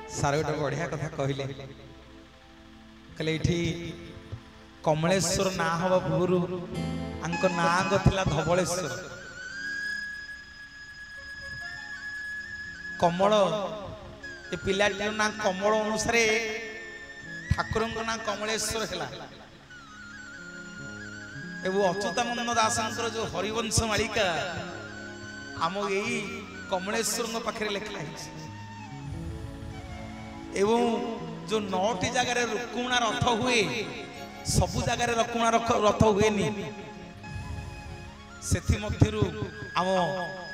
सार गोटे बढ़िया कथा कहले कहले ये कमलेश्वर ना हवा पूर्व आंक ना थिला धवलेश्वर कमल ए पिलाटी ना कमल अनुसार ठाकुर ना कमलेश्वर है अच्युतानंद दासंकर जो हरिवंश मालिका आम यही कमलेश्वर पाखे लिखा एवं जो 9टी जगार रुक्मिणी रथ हुए सबु जगार रुक्मिणी रथ हुए आम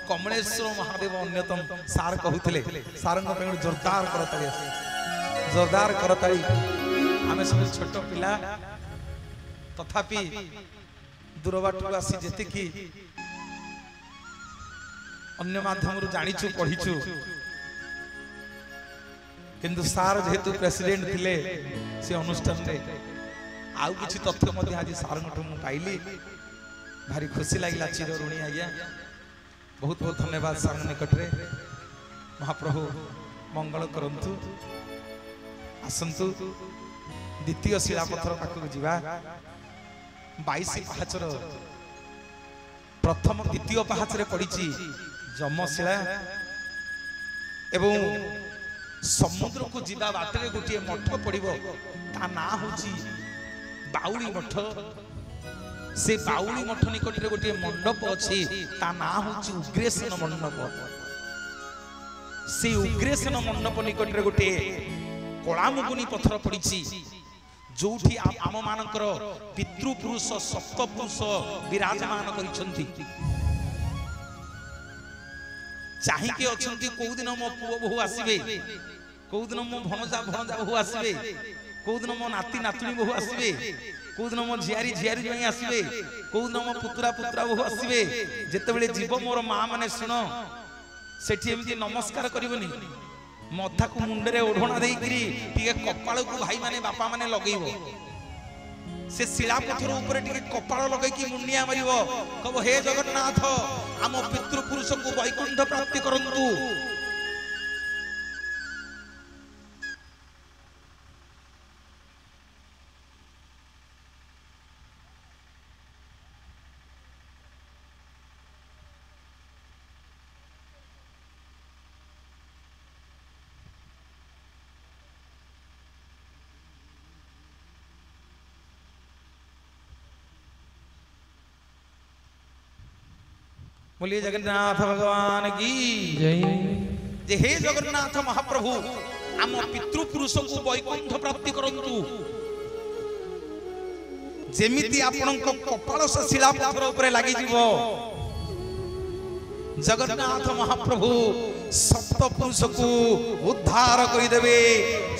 कमलेश्वर महादेव अन्यतम सार कहते सार जोरदार करताली जोरदार करताली आम सब छोट पिला तथापि दूर बाटू आसी जी अन्य माध्यम जानिचु पढ़ीचु किंतु सार जेहेतु प्रेसिडेंट थिले से अनुष्ठान रे आउ किछि तथ्य मध्य आज सार मु पाइली भारी खुशी लागिला चिर ऋणी आज्ञा बहुत बहुत धन्यवाद सार निकट रे महाप्रभु मंगल करंतु आसंतु द्वितीय शिलापथर पाखक जीवा 22 पाहाचर प्रथम द्वितीय पाहाचरे पड़ी जमशिला एवं समुद्र को जीवा बाटे गोटे मठ पड़ो ता ना हूँ बाउली मठ से बाउली मठ निकट में गोटे मंडप अच्छे ता ना हूँ उग्रेसन मंडप से उग्रेसन मंडप निकट में गोटे कलामुगुनी पथर पड़ी जो आम मानकर पितृपुरुष सप्तपुरुष विराजमान करिसेंती चाहिए अच्छा कौ दिन मो पुओ बहु आसबे कौ दिन मो भणजा भणजा बहु आसबे कौ दिन मो नाती नातुणी बहु आसबे कौ दिन मो झियारी झियारी जई आसबे कौ दिन मो पुतरा पुतरा बहु आसबे जेतेबेले जीव मोर माँ माने सुन सेठी एमती नमस्कार करबनी मथा को मुंडे ओढ़णा देके कपाल को भाई माने बापा माने लगेब से शिला पथर ऊपर कपाल लगे मुंडिया मार कब हे जगन्नाथ आम पितृपुरुष को वैकुंठ प्राप्ति करंतु बोलिए जगन्नाथ भगवान की जय। जे हे जगन्नाथ महाप्रभु आम पितृपुरुष को वैकुंठ प्राप्ति करंतु जेमिति आपनक कपाल से शिला पथर ऊपर लागि जीवो जगन्नाथ महाप्रभु सप्तपुरुष को उद्धार करिदेवे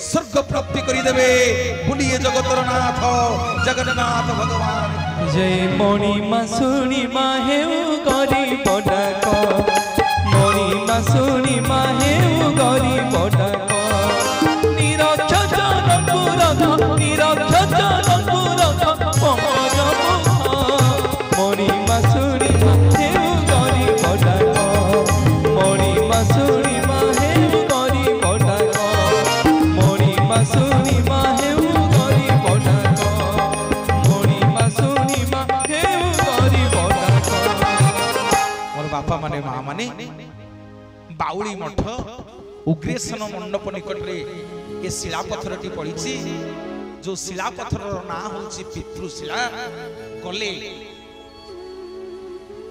स्वर्ग प्राप्ति करिदेवे। बोलिए जगतर नाथ जगन्नाथ भगवान जय। मणि मासुनी माहेउ गरी बडाक मणि मासुनी माहेउ गरी बडाक निरक्षर पुरध निरक्षर पुरध पंकज मणि मासुनी माहेउ गरी बडाक मणि मासुनी माहेउ गरी बडाक मणि मासुनी माहेउ गरी बडाक मणि मासुनी माहेउ गरी बडाक। मोर बापा माने माँ माने बाउली मठ उग्रेसन मंडप निकट रे ये शिलापथर टी पड़ी जो शिलापथर ना हूँ पितृशिला गले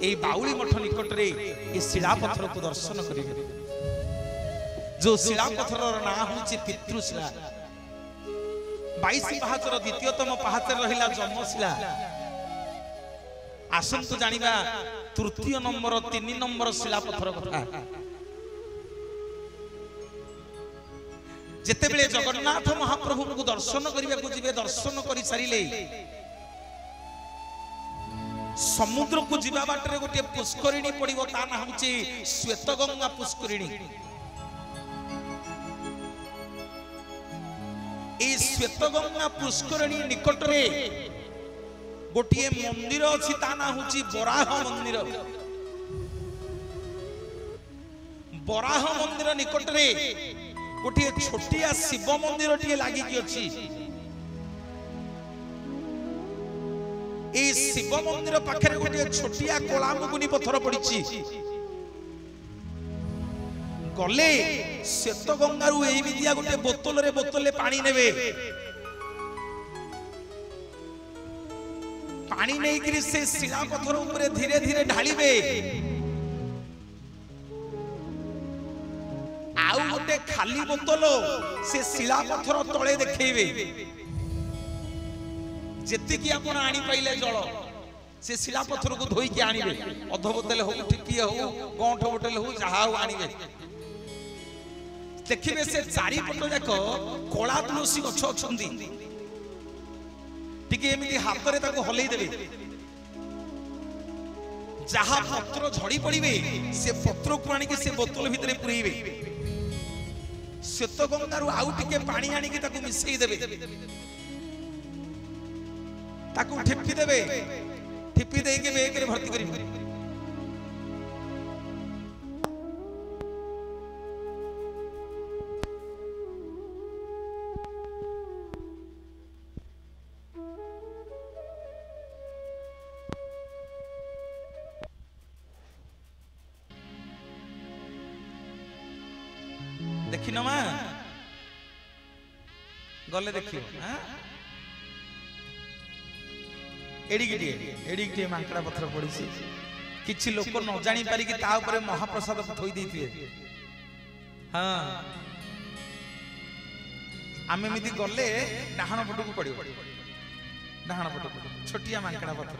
ये बाउली मठ निकट रे ये शिलापथर को दर्शन करेंगे जो शिलापथर ना हूँ पितृशिला 22 पाहाचर द्वितीयतम पाहाचर रहिला जमशिला। आसंतु जानिबा तृतीय नंबर 3 नंबर शिलापथर कथा जेतेबेले जगन्नाथ महाप्रभु को दर्शन करने को जीवे दर्शन कर सारे समुद्र को जीवा बाटे गोटे पुष्करिणी पड़ो ता ना हूँ श्वेतगंगा पुष्करिणी। ए श्वेतगंगा पुष्करिणी निकट रे गोटे मंदिर अच्छी ता ना हूँ बराह मंदिर। बराह मंदिर निकट रे गोटे छोटिया शिव मंदिर टी लगी अच्छी ए शिव मंदिर पाखे गोटे छोटिया कला मुगुनी पत्थर पड़ी गले श्वेत गंगारू एमितिया गोटे बोतल पानी नेबे पानी नहीं करी से शिला पत्थर ऊपर धीरे धीरे ढालिबे आउ गोटे खाली बोतल से शिला पत्थर तले देखैबे जेति की आपण आनी पाइले जल से शिला पत्थर को धोई के आनिबे अध बोतल हो टिकी हो गंठ बोतल हो जहा हो आनिबे देखिबे से चारि पट जाक कोला तुलसी गछ अछंती टिके एमिति हाथ रे ताको हलै देबे जहा पत्र झड़ी पड़िबे से पत्र को आनी के से बोतल भितरे पुरैबे श्वेत गंगारू आउ टिके पानी आनी के ताको मिसई देबे ताको ठिप्पी देबे ठिप्पी देई के बेग रे भर्ती करिबे देखी नमा गले देखियो हां एडी मांकड़ा पत्थर पड़ी किछि लोक न जानी पारी कि ता ऊपर महाप्रसाद थोई देथिए हां आमे मिति गले डाहाण पट को पड़ियो डाहाण पट छोटिया मांकड़ा पत्थर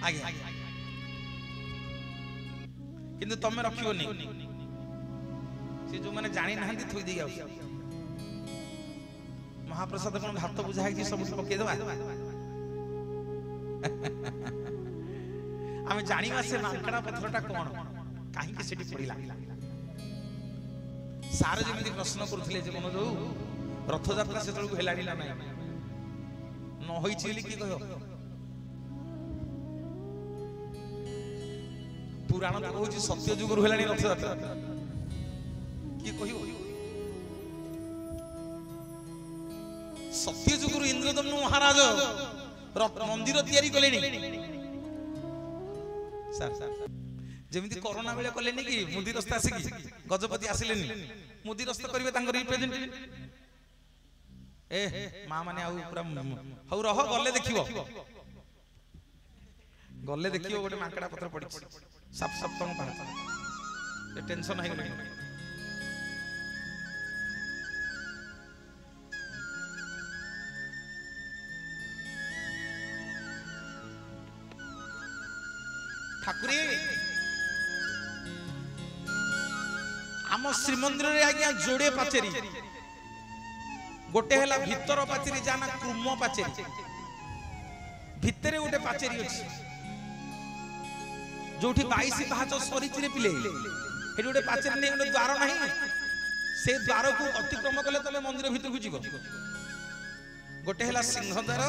आगे किंतु तमे रखियो नहीं से जो माने जानी नहंती थोई देई आउ महाप्रसाद कोन भात बुझाई कि सब पके देबा आमे जानिबा से मांकड़ा पत्थरटा कोन काहे कि सेठी पड़िला सारे जेमिति प्रश्न करथिले जे कोन जो रथ यात्रा से तळु हेलाडी ना नै न होई छिली की कहो पुराण तो कहूँ सत्य जुग हेलानी रथ यात्रा किए कह सत्य जुग इंद्रदम्नु महाराज मंदिर तैयारी कले जमीती कोरोना बेले कले कि मुदी रस्ता आसिक गजपति आसिले मुदी रस्ता करेंगे रिप्रेजेंटेटिव ए माँ माने पूरा हौ रह गले देखियो गोटे मांकड़ा पत्र पड़ी सप्तम पाठ टेंशन है ठाकुरे आम श्रीमंदिर रे आज्ञा जोड़े पाचेरी गोटे हला भीतर पाचेरी जाना कुर्म पाचेरी भितरे गोटे पाचेरी अछि जोठी 22 पाहाच सरीचिरे पिले हेडी गोटे पाचेरी नै गोटे द्वार नाही से द्वार को अतिक्रम कले तले मंदिर भीतर को जीव गोटे हला सिंह द्वार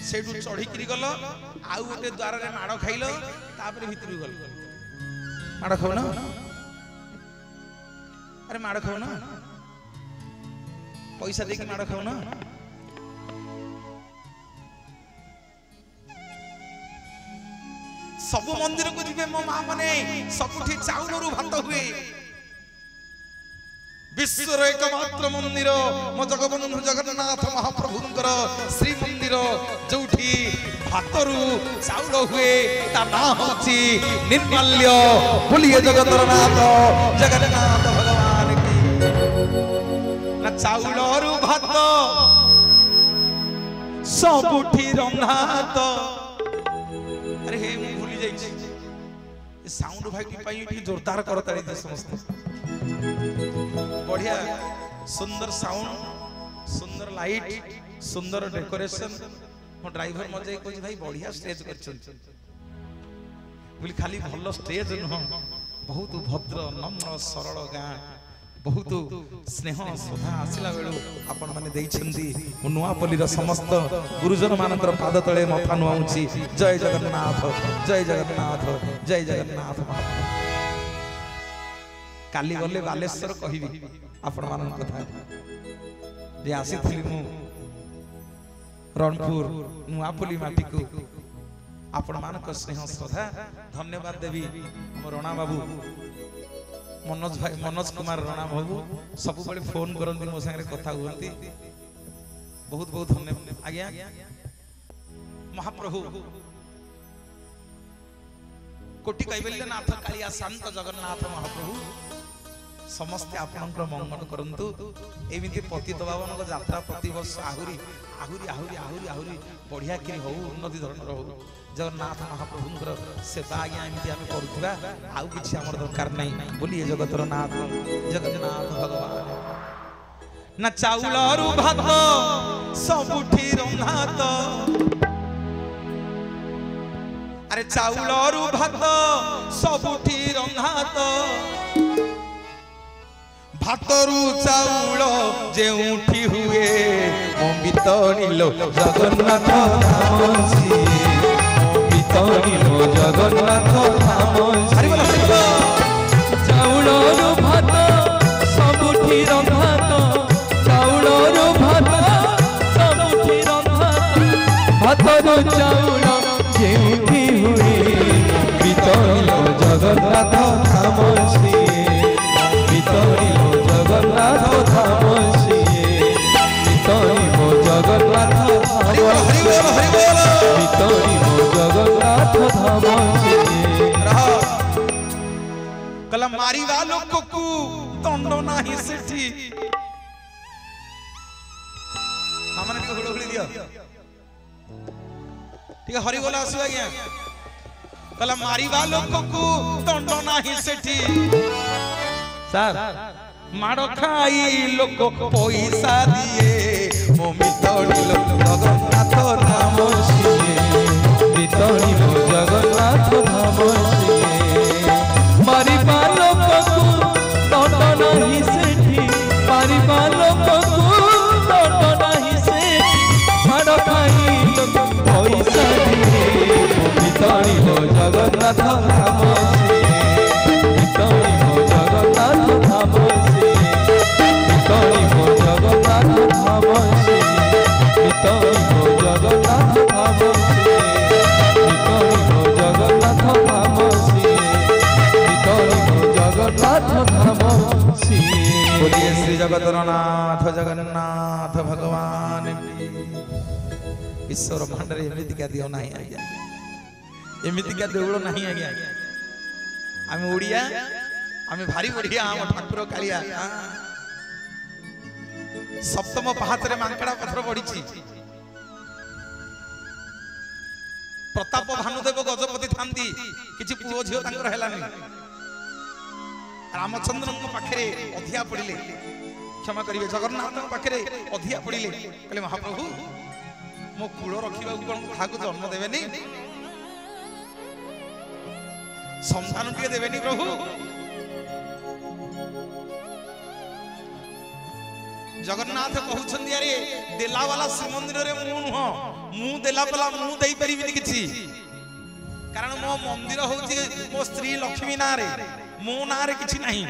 सेडू चढ़ी करी गल आउ गोटे द्वार रे माड़ खाइलो तापर भीतर गल माड़ खाओ ना अरे माड़ खाओ ना पैसा दे के माड़ खाओ ना सब मंदिर को जीवे मो मां माने सबुठी चाउलरू भात हुए विश्वर एकमात्र मंदिर मो जगबंधु जगन्नाथ महाप्रभुंकर श्री मंदिर जोठी भातरू चाउल हुए ता ना होची निर्मल्य बोलिए जगतर नाथ जगन्नाथ भगवान की ना चाउलरू भात सबुठी रंधात अरे हे मु भूली जाई साउंड भाई पाई जोरदार करतारी दे समस्त बढ़िया सुंदर साउंड सुंदर लाइट सुंदर डेकोरेशन मो ड्राइवर मजे कोइ भाई बढ़िया स्टेज करछन बोली खाली भलो स्टेज न बहुत भद्र नम्र सरल गां बहुत स्नेह श्रद्धा आसिला बेलू आपण माने देइछंती नुआपल्ली रो समस्त गुरुजन मानकर पाद तळे मथा नुआउची जय जगन्नाथ जय जगन्नाथ जय जगन्नाथ काली गले बालेश्वर कहबी आपण मान कथा जे आसीथिली मु रणपुर नुआपल्ली माटी को आपण मान स्नेह श्रद्धा धन्यवाद देवी मो रणा बाबू मनोज भाई मनोज कुमार रणा बाबू सब बड़े फोन करती मो संगे कथा हुंती बहुत बहुत धन्यवाद आज्ञा महाप्रभु कोटि कैवल्यनाथ कालिया शांत जगन्नाथ महाप्रभु समस्ते आपणकर मंगल करंतु एमिति पतित बाबन यात्रा प्रति वर्ष आहुरी आहुरी आहुरी आहुरी आहुरी बढ़िया कि हो उन्नति धरणर हो जगन्नाथ महाप्रभुंकर सेवा आज्ञा एमिति आमे करूथबा आउ किछि हमर दरकार नै बोलिए जगतर नाथ जगन्नाथ भगवान ना चाउलरु भात सबुठी रंधात अरे चाउलरु भात सबुठी रंधात भातरु चाउल जेउठी हुए बितरिलो जगन्नाथ धाम सिए बितरिलो जगन्नाथ धाम सिए चाउलरु भात सबुठी रंधात चाउलरु भात सबुठी रंधात भातरु चाउल जेउठी हुए बितरिलो जगन्नाथ धाम सिए बितरिलो जगन्नाथ धाम सिए बितरिलो जगन्नाथ धाम सिए बितरिलो जगन्नाथ धाम सिए कला मारी वालों को दंड नाही सेठी मामने टिके हुड़हुड़ी दियो टिके हरि बोला आसु आज्ञा कला मारी वालों को दंड नाही सेठी सर माड़ खाई लोक पैसा दिए मो मितरिलो जगन्नाथ धाम सिए बितरिलो जगन्नाथ धाम सिए मारिबा लोककु दंड नाही सेठी मारिबा लोककु दंड नाही सेठी माड़ खाई लोक पैसा दिए बितरिलो जगन्नाथ धाम सिए बितरिलो जगन्नाथ धाम सिए बितरिलो जगन्नाथ धाम सिए बितरिलो जगन्नाथ धाम सिए बितरिलो जगन्नाथ धाम सिए बितरिलो जगन्नाथ धाम सिए बोलिए श्री जगतरनाथ जगन्नाथ भगवान ईश्वर भांडरे एमिति क्या दियो नाही आज्ञा एमिति क्या देउळ नाही आज्ञा आमे ओडिया आमे भारी बढ़िया हम ठाकुर कालिया सप्तम पहाच रे मांकड़ा पत्थर पड़ीची प्रताप भानुदेव गजपति थांती किछि पुओ झियो तांकर हेलानी रामचंद्र पाखे अधिया पड़िले क्षमा करिवे जगन्नाथ पाखे अधिया पड़िले कहले महाप्रभु मो कूल रखा क्या जन्म देवेनी संतान टे देवेनी प्रभु जगन्नाथ कहउछन्ती अरे देला वाला श्रीमंदिर रे मु नुह मु देला वाला मु देई परिबिनी किछि कारण मो मंदिर होउछि मो स्त्री लक्ष्मी ना रे मो ना रे किछि नाही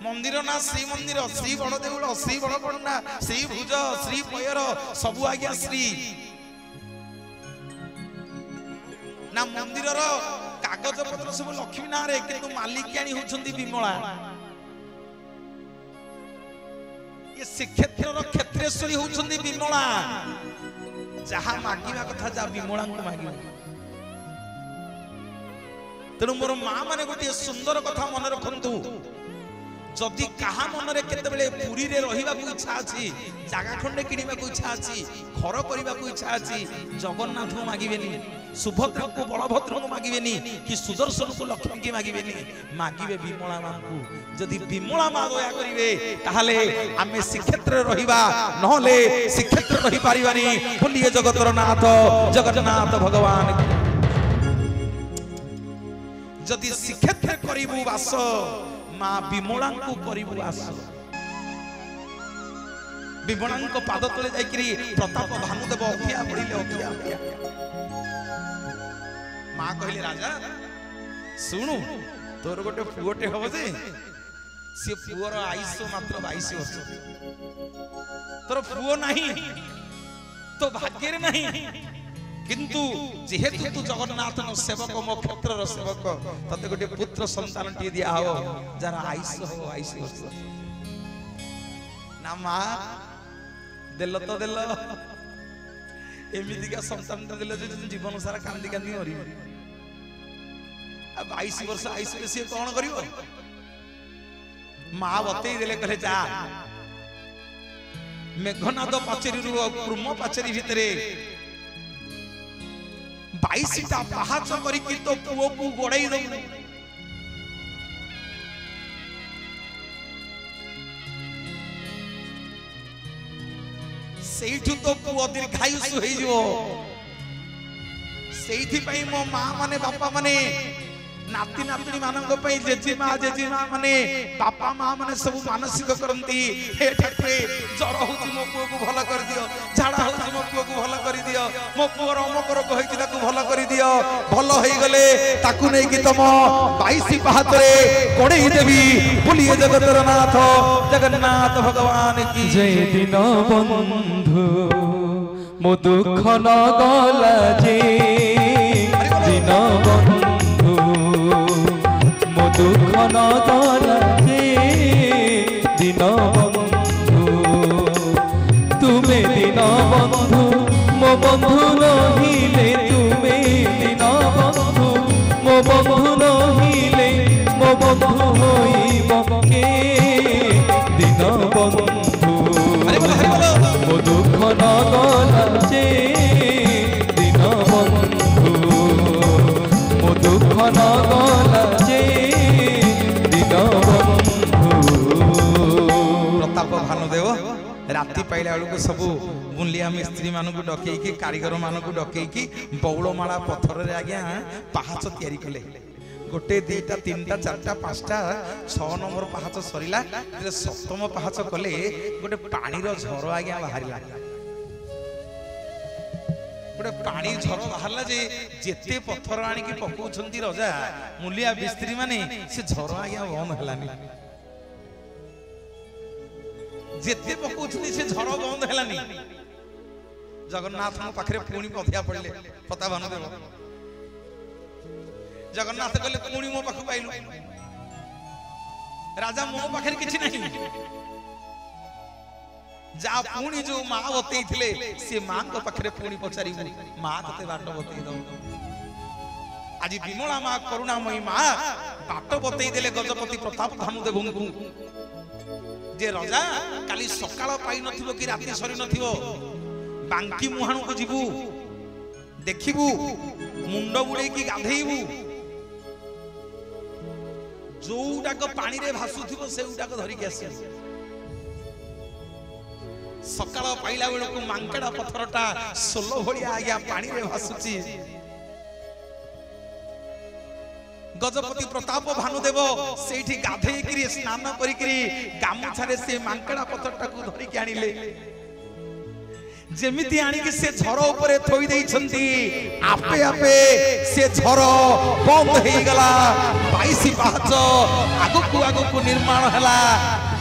मंदिर ना श्री मंदिर श्री बड़देउल श्री बड़पंडा श्री भुज श्री पयर सबु आज्ञा श्री ना मंदिर कागज पत्र सब लक्ष्मी ना रे किंतु मालिकाणी होउछन्ती विमला ये श्रीक्षेत्र क्षेत्रेश्वरी होउछन्ती विमला जहा मागिबा कथा जा विमला को मागिबा तेणु मोर माँ माने गोटे सुंदर कथा मन रखंतु जदि कहा मन रे केते बेले पुरी रे रहिबा को इच्छा अछि जागा खंडे किनिबा को इच्छा अछि घर करिबा को इच्छा अछि जगन्नाथ को मागिबेनी सुभद्रा को बलभद्र को मागिबेनी कि सुदर्शन को लक्ष्मी की मागिबेनी मागिबे विमला मां को जदि विमला मां दया करिवे ताहाले आमे श्रीक्षेत्र रहिबा नहले श्रीक्षेत्र रहि पारिबानी बोलिए जगतर नाथ जगन्नाथ भगवान जदि श्रीक्षेत्र करिबु वास मां विमला को करिबु वास विमला को पाद तले जाइकरी प्रताप भानुदेव अखिया पड़िले अखिया मां कहले राजा सुनु तोर गोटे पुओटे हम जे से पुअर आयुष मात्र 22 वर्ष तोर पुओ नहीं तो भाग्य रे नहीं किंतु जेहेतु तू जगन्नाथ नो सेवक मो क्षेत्र रो सेवक तते गोटे पुत्र संतान टी दिया हो जरा आयुष हो 22 वर्ष ना मां देलो तो देलो एमिति का संतान देलो जे जीवन सारा कांदी कांदी मरी 22 वर्ष आयुष रे से कोन करियो मां बतई देले कहले जा मेघनाद पाचेरी रु कुर्म पाचेरी भितरे 22टा पहाच करी कि तो पुओ को गोड़ाई दे सेठु तो पुओ दीर्घायुष होई जो सेठी पई मो मां माने बापा माने नाती नातनी मानक पई जेजी मां माने बापा मां माने सब मानसिक करंती हे ठाकुरे जर होची मो पुओ को भला कर दियो झाड़ा होची मो पुओ को भला कर दियो मो पुओ अमक रोग होई ताकू भला कर दियो भलो होई गले ताकू नै कि तम 22 पहातरे कोड़ेई देवी बोलिए जगतर नाथ जगन्नाथ भगवान की जय दिन बंधु मो दुख न गला जे दिन बंधु मो दुख न गला जे दिन बंधु तुमे दिन बंधु मो बंधु नहिले तुमे दिन बंधु मो बंधु नहिले मो बंधु होइब के दिन बंधु मो दुख न गला जे दिन बंधु मो दुख न गला जे दिन बंधु। प्रताप भानुदेव राति पाइला बेलू सब बुलिया मिस्त्री मानू डकई कारीगर मानू डकई बौलमाला पथर आज्ञा पहाच तैयारी कले गोटे दुईटा तीनटा चारटा पांचटा 6 नंबर पहाच सरीला सप्तम पहाच कले गोटे पानी झर आज्ञा बाहरला गोटे पानी झर बाहरला जे जेते पथर आनिकी पकाउछंती रजा मुलिया मिस्त्री माने से झर आज्ञा बंद हलानी जेते पकाउछंती से झर बंद हलानी जगन्नाथ मो पाखरे पुणी पधिया पड़ले पता भानुदेव जगन्नाथ कहले पुणी मो पाखु पाइलु राजा मो पाखरे किछि नहीं जा पुणी जो मां बतई थिले से मां को पाखरे पुणी पचारी मां तते बाट बतई दो आज विमला मां करुणामयी मां बाट बतई देले गजपति प्रताप भानुदेव को जे राजा काली सकाळ पाई नथिबो कि राति सरी नथिबो बांकी मुहाणु को जीवु देखिबु मुंड बुड़े की गाधेइबु जोटाक पानी रे भासुथिबो सेउटाक धरि के आसी सकाळ पाइला बेल को मांकेडा पत्थरटा 16 भलिया आज्ञा पानी रे भासुची गजपति प्रताप भानुदेव सेठी गाधेई करी स्नान करी करी गामुछारे से मांकेडा पत्थरटा को धरि के आनिले जेमिति आनी कि से झर ऊपर थोई देई छंती आपे आपे से झर बंद हे गला 22 पाहच आगु को निर्माण हला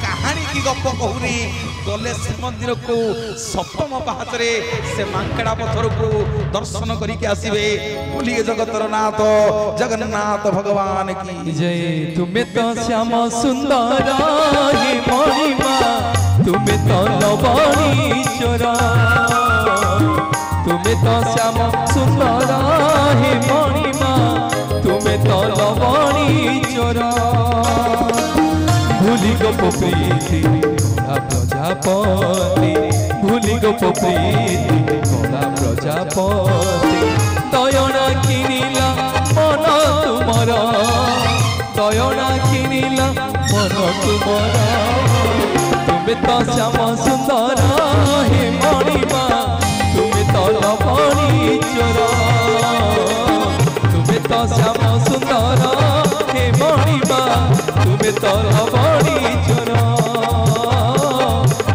कहानी की गप कहूनी गले श्रीमंदिर को सप्तम पाहच रे से मांकेडा पत्थर को दर्शन करी के आसीबे बोलिए जगतर नाथ जगन्नाथ भगवान की जय। तुमे तो श्याम सुंदर हे महिमा तुमे तो लवणी चोरा तुमे तो श्याम सुंदर हे महिमा तुमे तो लवणी चोरा भूली गो प्रीति कला प्रजापति भूली गो प्रीति कला प्रजापति दयना किनिला मन तुमर दयना किनिला मन तुमर तुमे तो श्याम सुंदर हे मणिमा तुमे तो लवणी चोरा तुमे तो श्याम सुंदर हे मणिमा तुमे तो लवणी चोरा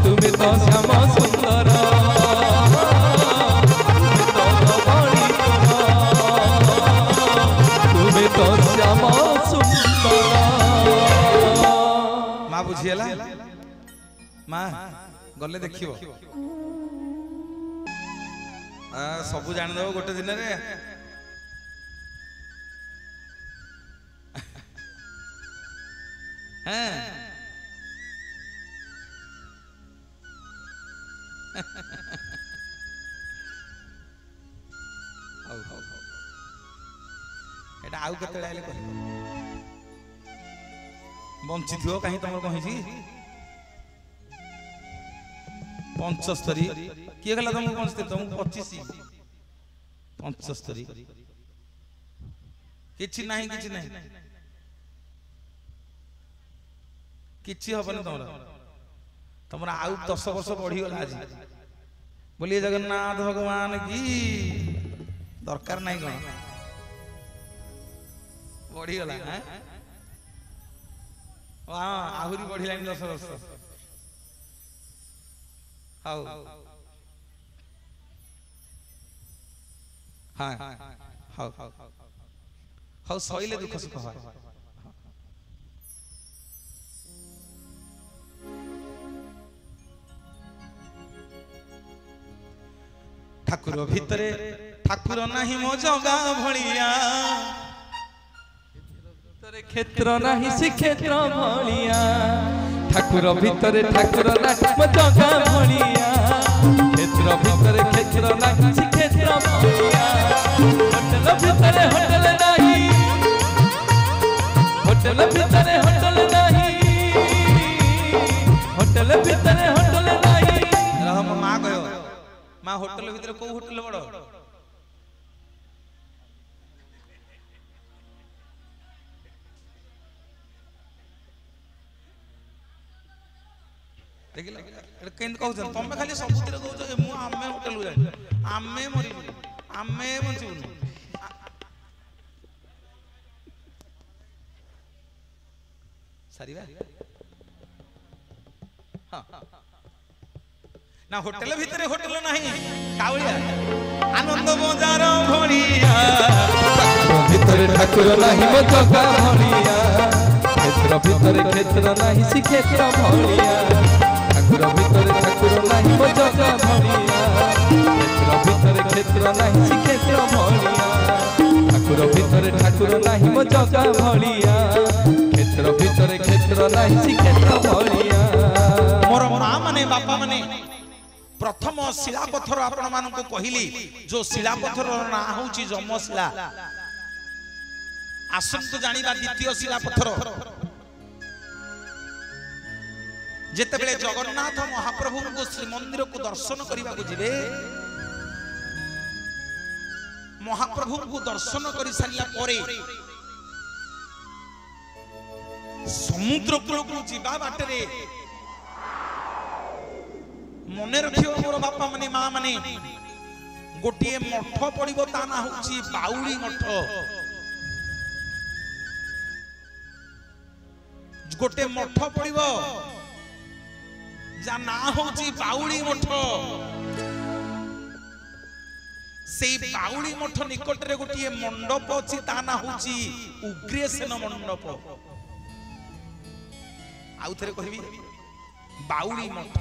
तुमे तो श्याम सुंदर तुमे तो लवणी चोरा तुमे तो श्याम सुंदर माँ बुझीगला माँ गले देखियो सबू जानिदेव गोटे दिन रे एटा आउ केते आइले कह बंची थियो कहीं तुम कहि 75 किए गला तुम 75 तुम 25 75 किछि नाही किछि हबन तुमरा आउ 10 वर्ष बढ़ी गला आज बोलिए जगन्नाथ भगवान की दरकार नहीं कौन बढ़ी गला आहुरी बढ़िला 10 वर्ष हाउ हाँ हाउ हाउ सहिले दुख सुख हो ठाकुर भितरे ठाकुर नहीं मो जगा भलिया क्षेत्र नहीं श्रीक्षेत्र भलिया ठाकुर भितरे ठाकुर नहीं मो जगा भलिया क्षेत्र भितरे क्षेत्र नहीं श्रीक्षेत्र भलिया होटल भितरे होटल नहीं होटल भितरे होटल नहीं होटल भितरे होटल नहीं रह मो मां कहो मां होटल भितरे को होटल बड़ देखिला केन कहउछन तमे खाली सबुतिर कहउछ मु आमे होटल जाय आमे मरिबु आमे बंचिबु सारीबा हां ना होटल भितरे होटल नहीं कावलिया आनंद बजार भलिया भितरे ठाकुर नहीं मो जगा भलिया क्षेत्र भितरे क्षेत्र नहीं श्रीक्षेत्र भलिया ठाकुर भितरे ठाकुर नहीं मो जगा भलिया क्षेत्र भितरे क्षेत्र नहीं श्रीक्षेत्र भलिया ठाकुर भितरे ठाकुर नहीं मो जगा भलिया क्षेत्र भितरे क्षेत्र नहीं श्रीक्षेत्र भलिया मोर मां माने बापा माने प्रथम शिला पत्थर आपण मानक कहली जो शिला पत्थर ना होची जमशिला आसंत जानिबा द्वितीय शिला पत्थर जेते बेले जगन्नाथ महाप्रभु को श्रीमंदिर को दर्शन करने को जिवे महाप्रभु को दर्शन कर सारिया परे समुद्र कूल को जीवा बाटरे मने रखियो मोर बापा माने मां माने गोटे मठ पड़िबो ता ना होची बाउली मठ गोटे मठ पड़िबो जा ना होची बाउली मठ से बाउली मठ निकट रे गोटे मंडप अछि ता ना होची उग्रेसेन मंडप आउ थरे कहबी बाउली मठ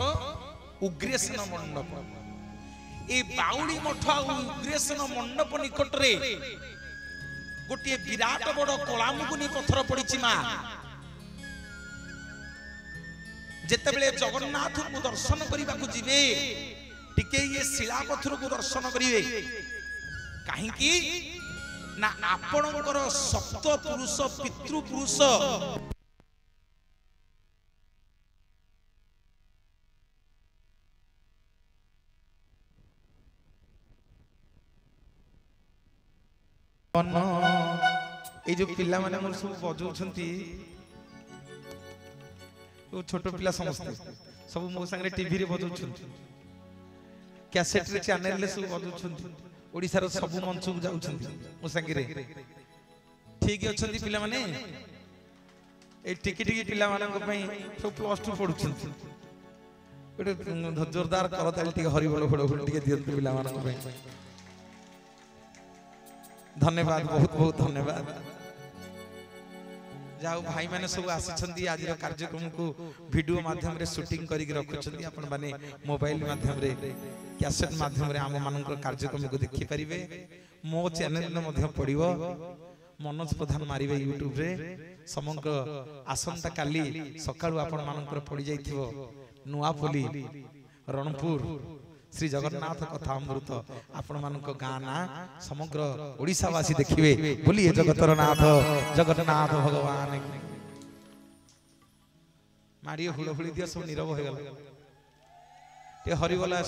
उग्रेसेन मंडप ए बाउली मठ उग्रेसेन मंडप निकट रे गोटे विराट बड़ कलामुकुनी पत्थर पड़िछि मा जेते बेले जगन्नाथ को दर्शन करबा को जिवे टिके ये शिला पत्थर को दर्शन करिवे काहे कि ना आपणकर सप्त पुरुष पितृ पुरुष ए जो पिला माने मोर सब बजाउछंती ओ छोट पिला समस्त सब मो संगे टीवी रे बजाउछंती कैसेट रे चैनल रे सब बजाउछंती ओडिसा रो सब मंच को जाउछंती मो संगे रे ठीक अछंती पिला माने ए टिकी टिकी पिला मानन को पई सब +2 पढुछंती ओटे जोरदार करताली टिके हरि बोल फोड़ फोड़ टिके दियंती पिला मानन को पई धन्यवाद बहुत बहुत धन्यवाद जाओ भाई मैंने सब आसी आज कार्यक्रम को वीडियो माध्यम रे शूटिंग करके रखुछंती आपण माने मोबाइल माध्यम रे कैसेट माध्यम रे आम मानकर कार्यक्रम को देखि परिबे मो चैनल ने मध्य पड़िबो मनोज प्रधान मारिबे यूट्यूब रे समग्र आसंता काली सकाळु आपण मानकर पड़ी जाइथिबो नुआपल्ली रणपुर श्री जगन्नाथ कथा अमृत आपण मानक गाना समग्र ओडिशावासी देखिबे बोलिए जगतर नाथ जगन्नाथ भगवान की मारियो हुड़हुड़ी दिया सब नीरव हो गला ते हरिबोला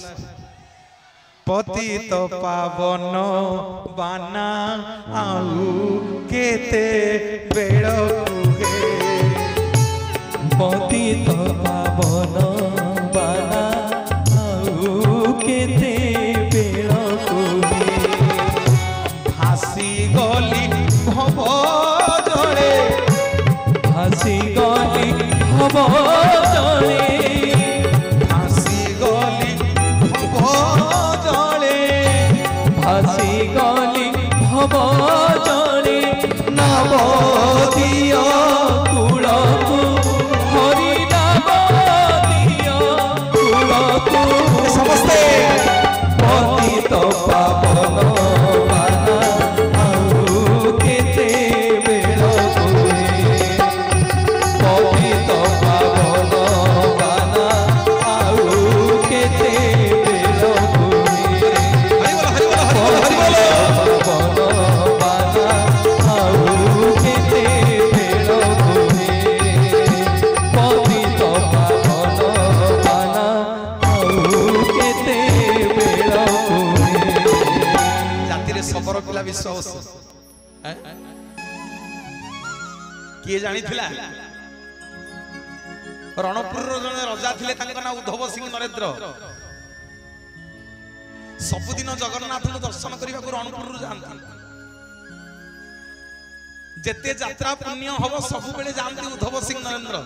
पतित पावन बाना आउ केते बेळ कुहे पतित पावन बाना आउ केते बेळ कुहे भासी गली भव जळे भासी गली भव जळे भासी गली भव जळे भासी गली भव जळे नवदिय कुलकु हरि नवदिय कुलकु समस्ते पतित पावन बाना आउ केते बेळ कुहे पतित पावन बाना आउ केते बेळ कुहे पावन बाना आउ केते बेळ कुहे पतित पावन बाना आउ केते बेळ कुहे जाति रे सबरो पिला विश्वास किए जानी थिला रणपुर रो जने राजा थिले तांका ना उद्धव सिंह नरेंद्र सबुदिन जगन्नाथ को दर्शन करने को रणपुर जाती जेते यात्रा पुण्य हम सब बेले जानती उद्धव सिंह नरेंद्र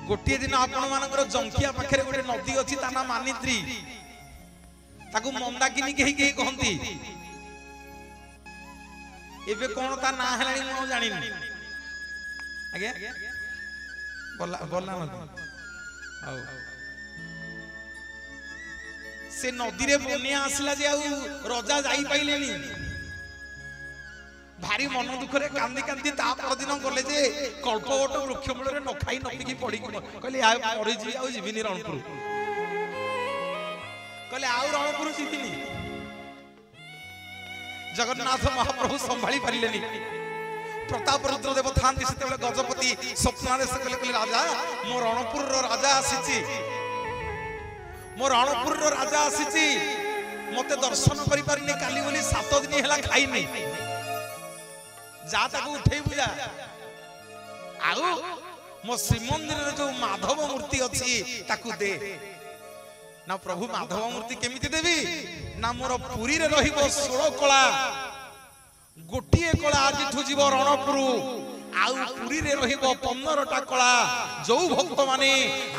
गोटे दिन आपण मानकर जंकिया पाखरे गोटे नदी अछि ता ना मानित्री ताकू मंदाकिनी केही केही कहंती एबे कोन ता ना हेलानी मु जानि नि आगे बोला बोला नदी आउ से नदी रे बनिया आसला जे आउ राजा जाई पाइलेनी भारी मन दुख रे कांदी कांदी ता पर दिन गले जे कल्पवट वृक्ष मूल रे न खाई नपी पड़ी कहले आ मरि जी आउ जीविनी रणपुर कहले आउ रणपुर जीविनी जगन्नाथ महाप्रभु संभाली पारिलेनी प्रताप रुद्र देव थांती से गजपति स्वप्न से कहले राजा मो रणपुर रो राजा आसीची मो रणपुर रो राजा आसीची मते दर्शन करि पारिनी काली बोली 7 दिन हेला खाइनी जा ताको उठेई बुझा आउ मो श्रीमंदिर रे जो माधव मूर्ति अछि ताकू दे ना प्रभु माधव मूर्ति केमिति देवी ना मोर पुरी रे रहिबो 16 कला गोटिए कला आज ठु जीव रणपुर आउ पुरी रे रहिबो 15टा कला जो भक्त माने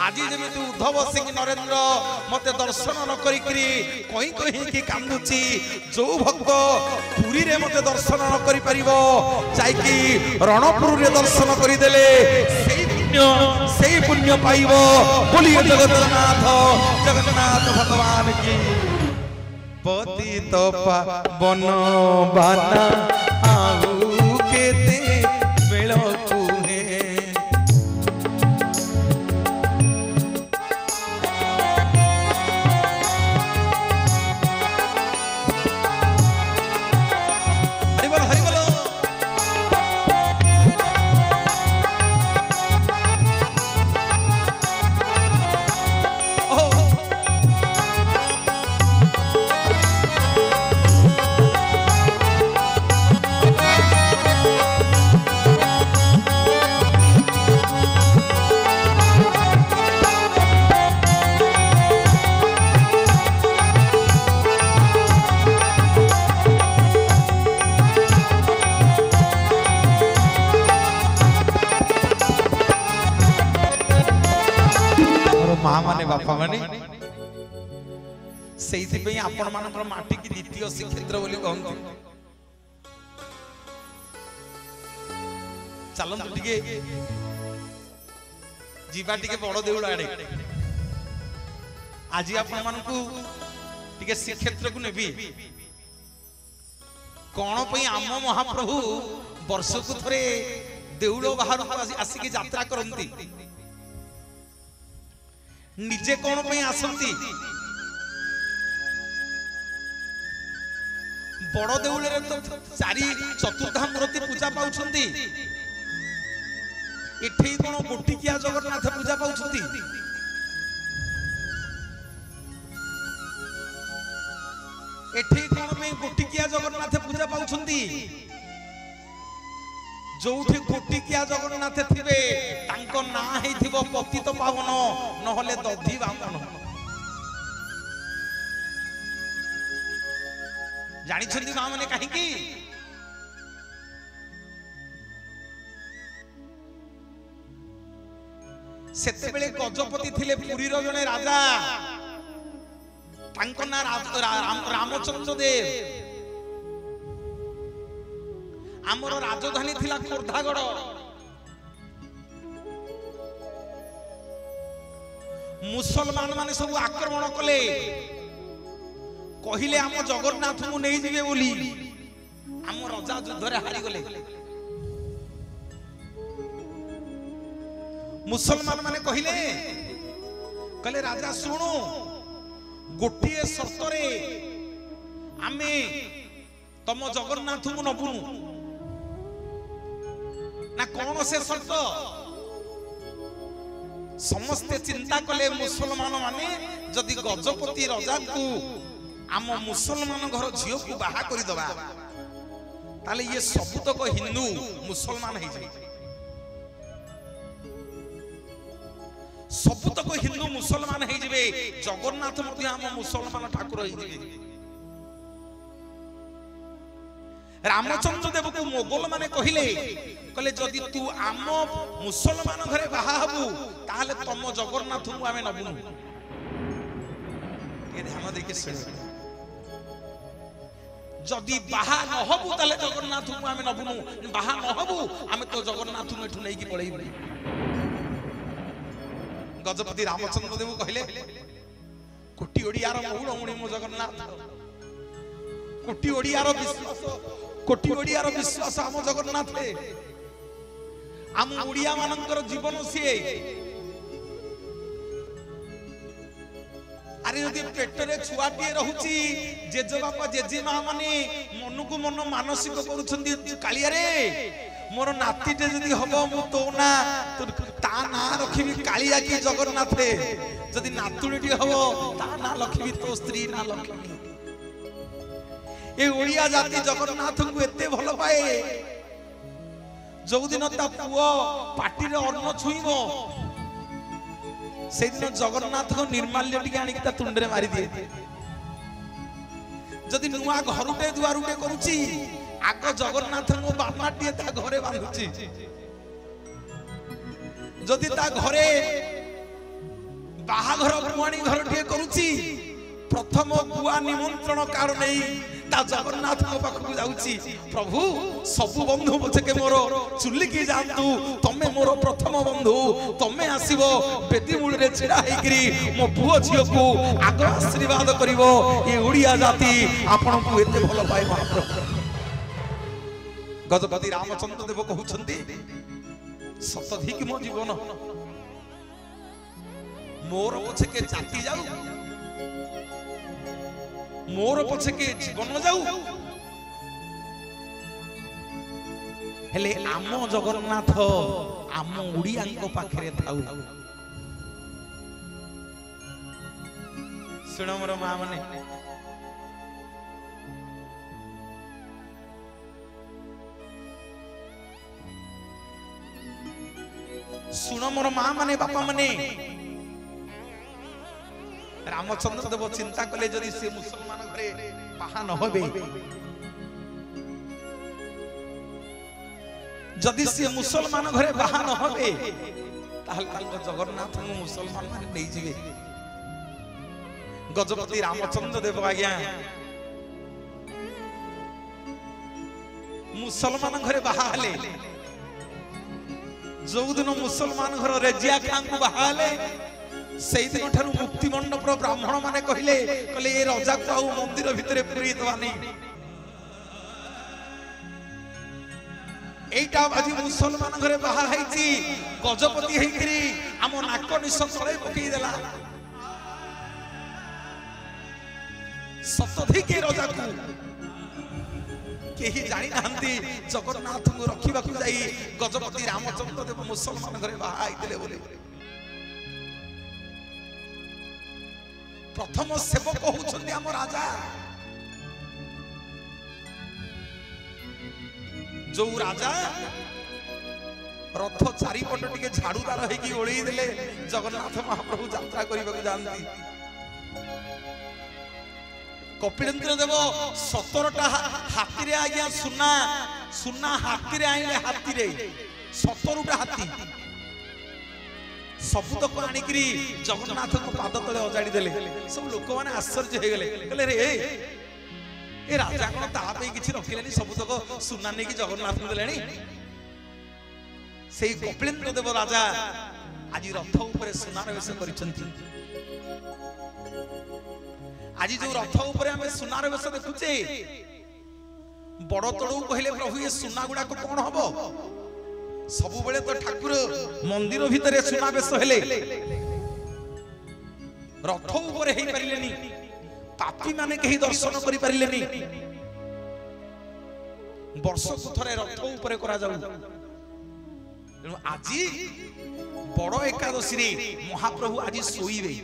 आज जेमिति उद्धव सिंह नरेंद्र मते दर्शन न करी करी कहीं कहीं की कांदुची जो भक्त पुरी रे मते दर्शन न करी परिबो जाई कि रणपुर रे दर्शन करी देले सेई पुण्य पाइबो बोलिए जगन्नाथ भगवान की पतित पावन बाना आउ केते बेळ कुहे हरिबोल हरिबोल माँ माने बापा माने से आपण मानकर माटी की द्वितीय श्रीक्षेत्र बोली कहते चलतु टिके जीवा टिके बड़ देउल आड़े आज आपण मानकू टिके श्रीक्षेत्र को नेबी कौन पई आम महाप्रभु वर्षकु थरे देउल बाहर आसिक यात्रा करती निजे कौन पई आसंती बड़ देउल रे तो चारि चतुर्धा मूर्ति पूजा पाउछंती एठे कोन गोटिकिया जगन्नाथ पूजा पाउछंती एठे कोन में गोटिकिया जगन्नाथ पूजा पाउछंती जोठे गोटिकिया जगन्नाथ थिबे तांको ना हेथिबो पतित पावन नहले दधि बामन जानी छंदी मां माने काहे की सेते बेले गजपति थिले पुरी रो जने राजा तांको ना रामचंद्र देव आमर राजधानी थिला खोर्धागड़ मुसलमान माने सब आक्रमण कले कहिले आम जगन्नाथ को नहीं जीवे बोली आम राजा युद्ध रे हारी गले मुसलमान माने कहिले कहले राजा सुनो गोटिए शर्त रे आमे तम जगन्नाथ को नबुनु ना कौन से शर्त समस्ते चिंता कले मुसलमान माने जदि गजपति राजा को आम मुसलमान घर झील को बाहा कर दबा ताले ये सबुतक हिंदू मुसलमान हो जाए सबुतक हिंदू मुसलमान हो जाए जगन्नाथ मध्य आम मुसलमान ठाकुर हो जाए रामचंद्र देव को मोगल माने कहिले कहले जदि तू आम मुसलमान घरे बाहा हबु ताले तम जगन्नाथ को आमे नबुनु ये ध्यान देके सुन जदि बाहा न हबु ताले जगन्नाथ को आमे नबुनु बाहा न हबु आमे तो जगन्नाथ को एठु नै की पळैबु गजपति रामचंद्र देव कहले कोटी ओडियार महुड़ मुनि मो जगन्नाथ कोटी ओडियार विश्वास आम जगन्नाथ आम ओडिया मानकर जीवन सी अरे यदि पेटरे छुआटी रहुची जेजे बापा जेजे मां माने मन को मन मानसिक करूछंती कालिया रे मोर नातीटे जदि हबो मु तो ना ता ना रखिबी कालिया की जगन्नाथ जदि नातुणीटी हबो ता ना रखिबी तो स्त्री ना रखिबी ए ओडिया जाति जगन्नाथ को एते भल पाए जो दिन ता पुओ पाटी रे अन्न छुईबो से दिन जगन्नाथ को निर्माल्य टिके आनी ता तुंडरे मारी दिए जदि नुआ घरुटे दुआरुटे करूची आग जगन्नाथ को बामाटिए ता घरे बांधुची जदि ता घरे बाहाघर बुआणी घरटिए करूची प्रथम बुआ निमंत्रण कार नहीं ता जगन्नाथ को पाखु जाउची प्रभु सबु बंधु पछके मोर चुल्ली की जानतु तमे मोर प्रथम बंधु तमे आसीबो बेदी मूल रे छिड़ा हेकरी मो पुओ झियो को आग आशीर्वाद करिवो ए ओडिया जाति आपन को एते भलो पाए महाप्रभु गजपति रामचंद्र देव कहउछंती सतधिक मो जीवन मोर पछके जाति जाऊ मोर पछे के जीवन जाऊ हेले आम जगन्नाथ आम उड़िया पाखे थाऊ शुण मोर मां माने शुण मोर मां माने बापा माने रामचंद्र देव चिंता कले जदि से मुसलमान घरे बाहा न होबे जदि से मुसलमान घरे बाहा न होबे ताहल ताल जगन्नाथ को मुसलमान माने नै जिवे गजपति रामचंद्र देव आज्ञा मुसलमान घरे बाहा हले जो दिन मुसलमान घर रेजिया खां को बाहाले से दिन ठारू मुक्ति मंडप ब्राह्मण माने कहले कहले ए राजा को आउ मंदिर भितरे पुरी दवानी एटा आज मुसलमान घरे बाहा हैची गजपति हेकरी हम नाक निश तळे पकई देला सतधी के राजा को केही जानी नांती जगन्नाथ को रखिबा को जाई गजपति रामचंद्र देव मुसलमान घरे बाहा आइतले बोले प्रथम सेवक होउछन्ती हम राजा जो राजा रथ चारिपट टिके झाड़ूदार हेकी ओळेई देले जगन्नाथ महाप्रभु यात्रा करबा को जानती कपिलेन्द्र देव 17टा हाथी रे आज्ञा सुना सुना हाथी रे आइले हाथी रे 17टा हाथी सबुत को आनिकरी जगन्नाथ को पाद तले अजाड़ी देले सब लोक माने आश्चर्य हे गेले कहले रे ए राजा को तापे किछि रखिलेनी सबुत को सुना ने की जगन्नाथ को देलेनी सेई कपिलेन्द्र देव राजा आज रथ ऊपर सुनार वेश करिसंती आज जो रथ ऊपर हमें सुनार वेश देखुचे बड़ तड़ू कहले प्रभु ये सुना गुडा को कोन हबो सब बेले तो ठाकुर मंदिर भितरे सुना वेश हेले रथ ऊपर हेई परिलेनी पापी माने कहीं दर्शन करि परिलेनी वर्ष को थरे रथ ऊपर करा जाउ आज बड़ एकादशी रे महाप्रभु आज सोईबे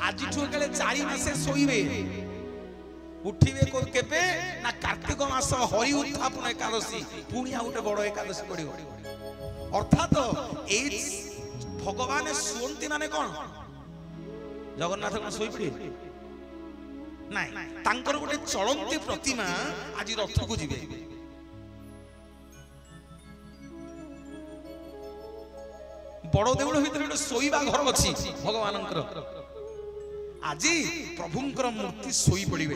आज ठुकले 4 मासे सोईबे उठिबे को केबे ना कार्तिक मास हरि उत्थापन एकादशी पुणी आ उठे बड़ एकादशी पड़ियो अर्थात ए भगवान सुनती माने कोन जगन्नाथ को सोई पड़े नाही तांकर गोटे चलंती प्रतिमा आज रथ को जिबे बड़ देउळ भितर गोटे सोईबा घर अछि भगवानंकर आज प्रभुंकर मूर्ति सोई पड़िबे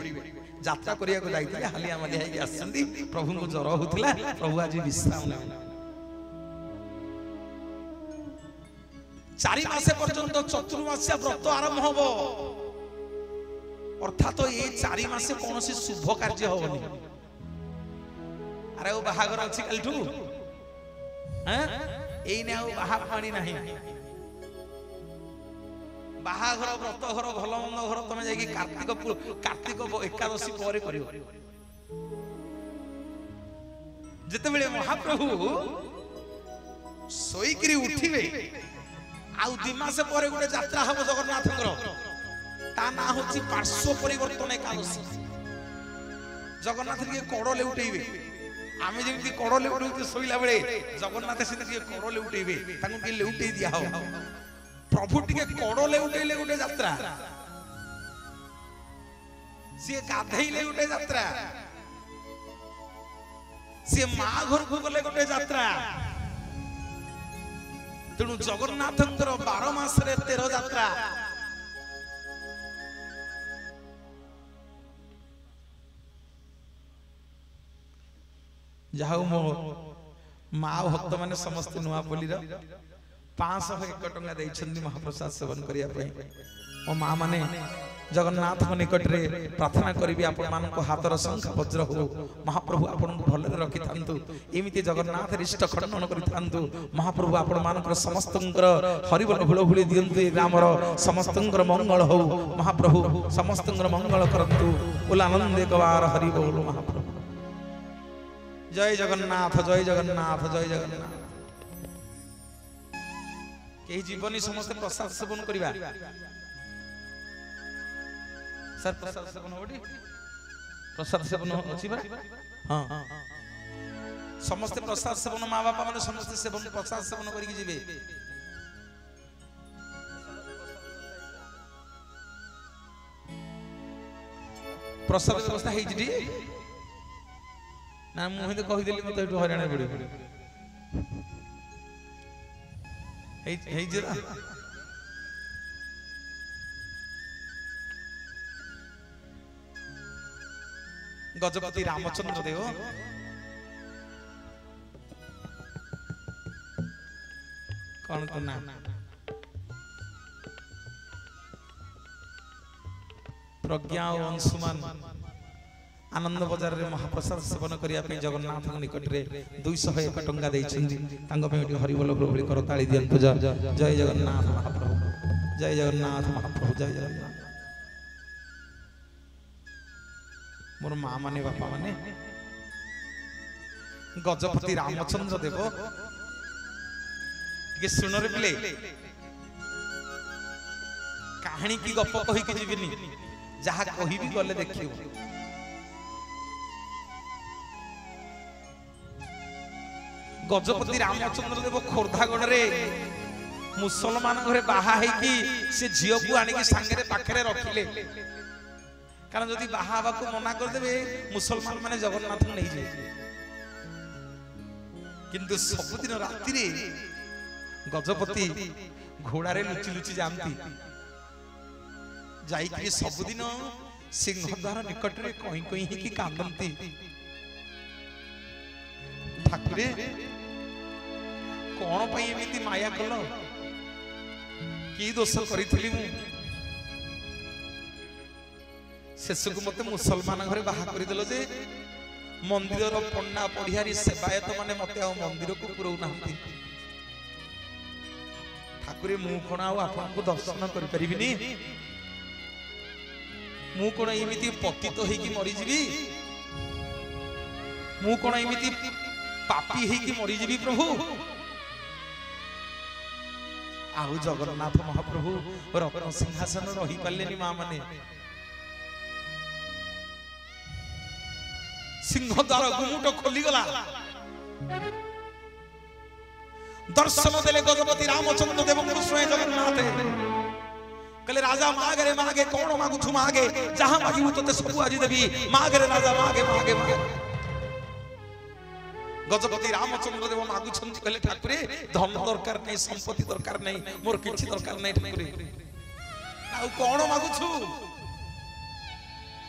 यात्रा करिया को जाइतले हालिया मालिया हे आसंदी प्रभु को जर होतला प्रभु आज विश्राम ने 4 मास पर्यंत चतुर्मास्या व्रत आरंभ होबो अर्थात ये 4 मास कोनोसी शुभ कार्य होबनी अरे ओ बाहागर अछि कलठू हैं एई ने ओ बाहा पानी नाही बाहाघर व्रत घर भल मंद घर तुम जाई कार्तिक एकादशी पर करियो जते बेले महाप्रभु सोईकरी उठिबे आउ 2 मास पर गोटे यात्रा हबो जगन्नाथଙ୍କର ता ना होची पार्श्व परिवर्तन एकादशी जगन्नाथ के कड़ लेउटेइबे आमे जेमति कड़ लेउटेउ सोइला बेले जगन्नाथ से के कड़ लेउटेइबे ताकू के लेउटेइ दिया हो प्रभु टिके कड़ लेउटेइले गोटे यात्रा से गाधेइले गोटे यात्रा से मा घर को गले गोटे यात्रा तेणु जगन्नाथंकर 12 मास रे 13 यात्रा जाऊ मो मा भक्त माने समस्त नुआ बोली 501 टंका देइछन्दी महाप्रसाद सेवन करिया पई ओ मा माने जगन्नाथ को निकट रे प्रार्थना करिबी आपण मान को हातर संख्या वज्र हो महाप्रभु आपण को भले रखि थांतु एमिति जगन्नाथ रिष्ट खंडन करि थांतु महाप्रभु आपण मान को समस्तंकर हरिबल हुलहुली दियंतु ए ग्रामर समस्तंकर मंगल हो महाप्रभु समस्तंकर मंगल करंतु उलानंद एक बार हरि बोल महाप्रभु जय जगन्नाथ जय जगन्नाथ जय जगन्नाथ के जीवनी समस्त प्रसाद सेवन करिबा सर प्रसाद सेवन होडी प्रसाद सेवन अछि बा हां समस्त प्रसाद सेवन मां बापा माने समस्त सेवन प्रसाद सेवन करि जिवे प्रसाद व्यवस्था हे जिडी ना मु हिंद कहि देली मते एटु हरियाणा पड़ी हे जरा गजपति रामचंद्र देव कौन तो ना प्रज्ञा और अंशुमान आनंद बजार रे महाप्रसाद सेवन करिया पे जगन्नाथ निकट रे 201 टंका देइछन्ती तांग पे हरिबोल प्रभु कर ताली दियंतु जय जगन्नाथ महाप्रभु जय जगन्नाथ महाप्रभु जय जगन्नाथ मोर मां माने बापा माने गजपति रामचंद्र देव के सुन रे पिले कहानी की गप कहि के जीवनी जहा कहि भी गले देखियो गजपति रामचंद्र देव खोर्धागढ़ रे मुसलमान घरे बाहा है कि से झियो को आनी की संगे पाखरे रखिले कारण जदि बाहा हवा को मना कर देबे मुसलमान माने जगन्नाथ को नहीं जाए किंतु सबुदिन राति रे गजपति घोड़ा रे लुचि लुचि जानती जाई कि सबुदिन सिंहद्वार निकट रे कहीं कहीं की कांदंती ठाकुरे कौन पाई एमिति माया कल की दोष करी शेष को मत मुसलमान घरे बाहा करदेल जे मंदिर पंडा पढ़ियारी सेवायत माने मते मंदिर को पुरौ नाहंती ठाकुरे मु कोन आपको दर्शन कर परिबिनी मु कोन एमिति पतित होई मरी जीवी मु कोन एमिति पापी है कि मरी जीवी प्रभु आउ जगन्नाथ महाप्रभु रत्न सिंहासन रही पाले मां माने सिंहद्वार गुमुट खोली गला दर्शन देले गजपति रामचंद्र देव स्वयं जगन्नाथ कहले राजा मागे मागे कौन मागु छु मागे जहां मागिबु तते सब आज देबी मागे राजा मागे मागे मागे गजपति रामचंद्र देव मागु छंती कहले ठाकुरे धन दरकार नहीं संपत्ति दरकार नहीं मोर किछि दरकार नहीं ठाकुरे आ कोन मागु छु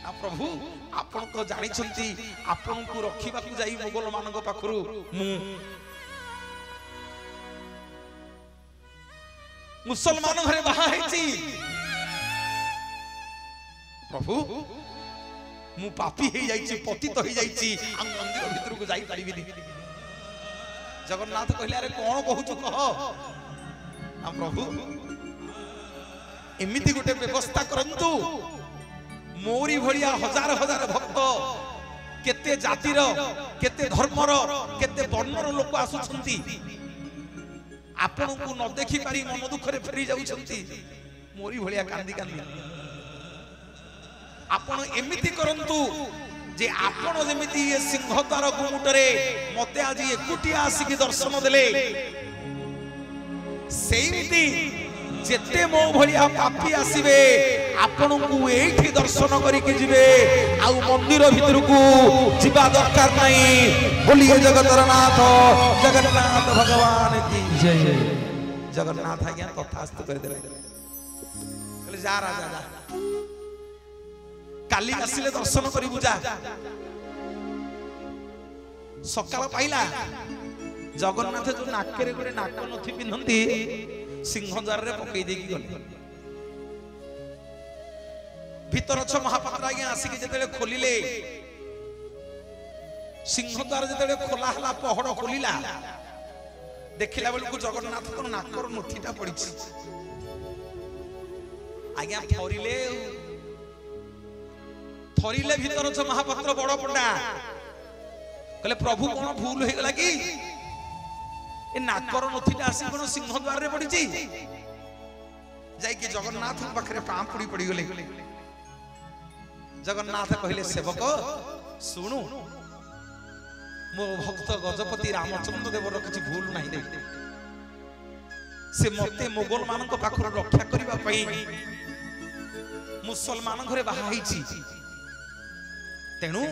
आ प्रभु आपण तो जानि छंती आपण को रखिबा को जाई मोगल मानक पाखरु मु मुसलमान घरे बाहा हेची प्रभु मु पापी हे जाईची पतित हो जाईची आ मंदिर भीतर को जाई परिबिनी जगन्नाथ कहले अरे कोन कहू छु कह आ प्रभु एमिति गोटे व्यवस्था करंतु मोरी भलिया हजार हजार भक्त केते जातिर केते धर्मर केते वर्णर लोक आसुछंती आपण को न देखि पारी मन दुखरे फेरी जाउछंती मोरी भलिया कांदी कांदी आपण एमिति करंतु जे आपण जेमिति ये सिंहद्वार गुमुटरे मते आज एकुटिया आसिकी दर्शन देले सेमिति जेते मो भलिया पापी आसीबे आपण को एठी दर्शन करी के जिवे आ मंदिर भीतर को जिबा दरकार नहीं बोलिए जगतरनाथ जगन्नाथ भगवान की जय जगन्नाथ आज्ञा तथास्तु कर देले कहले जा राजा जा काली आसिले दर्शन करिबु जा सकाळ पाइला जगन्नाथ जो नाकेरे गोटे नाक नथि पिन्हंती सिंहद्वार रे पकई देकी गले भीतर छ महापात्र आज्ञा आसिके जेतेले खोलिले सिंहद्वार जेतेले खोला हला पहड़ खोलिला देखिला बेलकु जगन्नाथ को नाकर नथिटा पड़िछि आज्ञा थरिले भीतर छ महापात्र बड़ पंडा कहले प्रभु कोन भूल हो गला कि ए नाकर नथिटा आसी कोन सिंहद्वार रे पड़िछि जाई कि जगन्नाथ पाखरे पाम पड़ी गले जगन्नाथ कहले सेवक सुनु मो भक्त गजपति रामचंद्र देवर किछि भूल नाही रे से मते मोगल मानक पाखर रक्षा करिबा पई मुसलमान घरे बाहा हिछि तेनु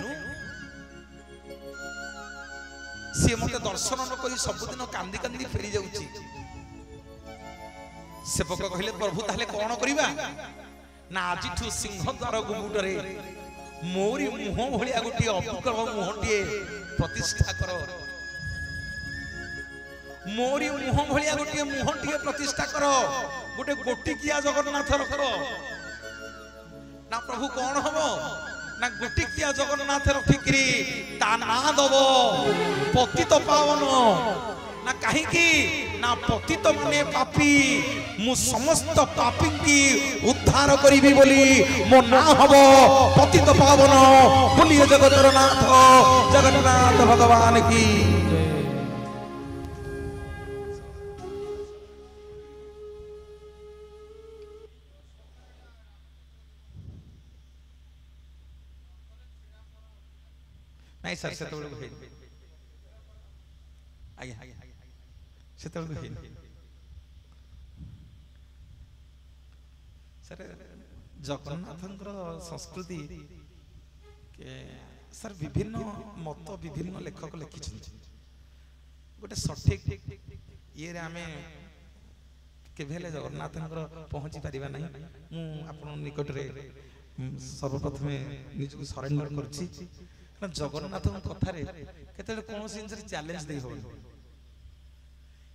से मते दर्शन न करी सबदिन कांदी कांदी फेरी जाउछि सेवक कहले प्रभु ताले कोन करिबा ना आजिठु सिंहद्वार गुमुटरे मोरी मुह भलिया गोटी अपुकल मुहटिए प्रतिष्ठा कर मोरी मुह भलिया गोटे मुह टिके प्रतिष्ठा कर गोटे गोटिकिया जगन्नाथ रख ना प्रभु कौन हम ना गोटिकिया जगन्नाथ रखिकी ता ना दब पतित पावन ना कहीं ना पतित माने पापी मु समस्त पापी की उद्धार करी बोली मो ना हम पतित पावन बोलिए जगतर नाथ जगन्नाथ भगवान की नहीं सर से तो सर जगन्नाथ संस्कृति के सर विभिन्न मत विभिन्न लेखक लिखि गोटे सठिक ये आमे केभेले जगन्नाथ पहुंची पारिबा नहीं मु आपन निकट रे सर्वप्रथम निजको सरेंडर करछि जगन्नाथ कथा कौन जिन चैलेंज दे हो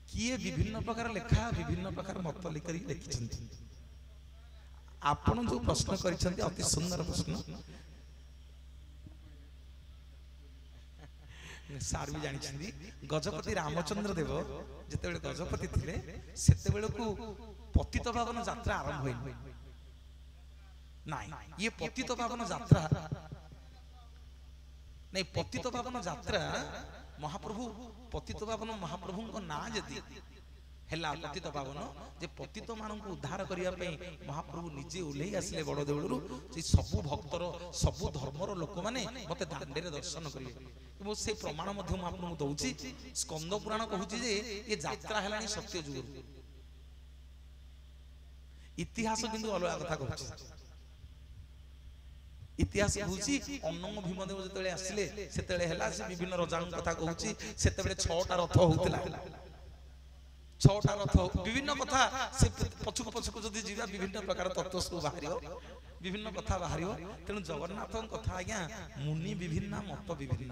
किए विभिन्न प्रकार लेखा विभिन्न प्रकार मत लिखि आपण जो प्रश्न कर अति सुंदर प्रश्न सार भी जानी गजपति रामचंद्र देव जिते गजपति थे से पतित पावन यात्रा आरंभ हुई ये पतित पावन यात्रा नहीं पतित पावन यात्रा महाप्रभु पतित पावन महाप्रभु को ना जदि हेला पतित पावन जे पतित मान को उद्धार करिया पे महाप्रभु निजे ओल्हे आसिले बड़ देउलरु से सबु भक्तर सबु धर्मर लोक माने मते दांडे रे दर्शन करिवे मो से प्रमाण मध्य म आपन दउची स्कंद पुराण कहूची जे ये यात्रा हेलानी सत्य जुग इतिहास किंतु अलग कथा कहूची इतिहास कहूची अन्नंग भीमदेव जतले आसिले सेतले हेला से विभिन्न रजान कथा कहूची सेतबेले 6टा रथ होउतला 6टा रथ विभिन्न कथा से पछुक पछुक जदी जीवा विभिन्न प्रकार तत्व सब बाहरियो विभिन्न कथा बाहरियो तेनु जगन्नाथन कथा आज्ञा मुनि विभिन्न मत विभिन्न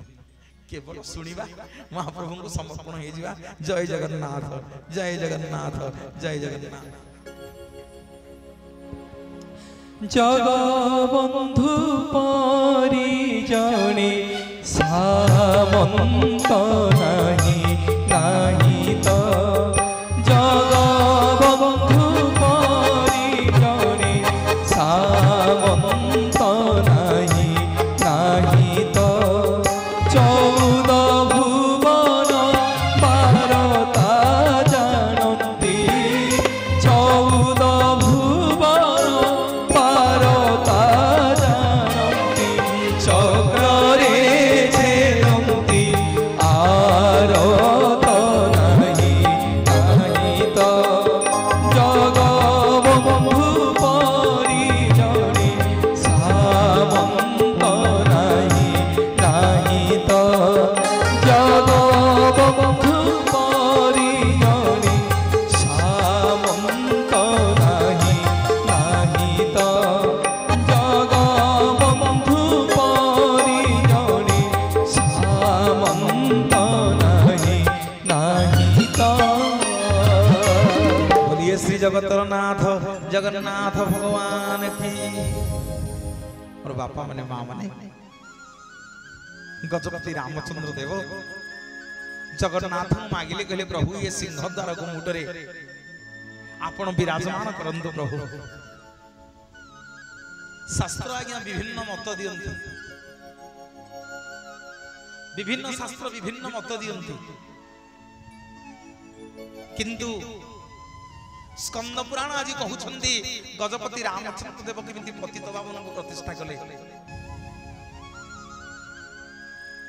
केवल सुनिबा महाप्रभु को समर्पण हे जीवा जय जगन्नाथ जय जगन्नाथ जय जगन्नाथ जगबंधु परिजने सामंत नहीं नहीं तो जगबंधु परिजने सामंत नहीं नहीं तो 14 भुवन भारता जानती 14 भुवन जगतर नाथ जगन्नाथ भगवान की और बापा माने माँ माने गजपति रामचंद्र देव जगन्नाथ मागिले कहले प्रभु ये सिंह द्वार को मुटरे आपण विराजमान करंतु प्रभु शास्त्र आज्ञा विभिन्न मत दियंती विभिन्न शास्त्र विभिन्न मत दियंती किंतु स्कंद पुराण आज कहउछंती गजपति रामचंद्र देव केमिति पतित पावन को प्रतिष्ठा कले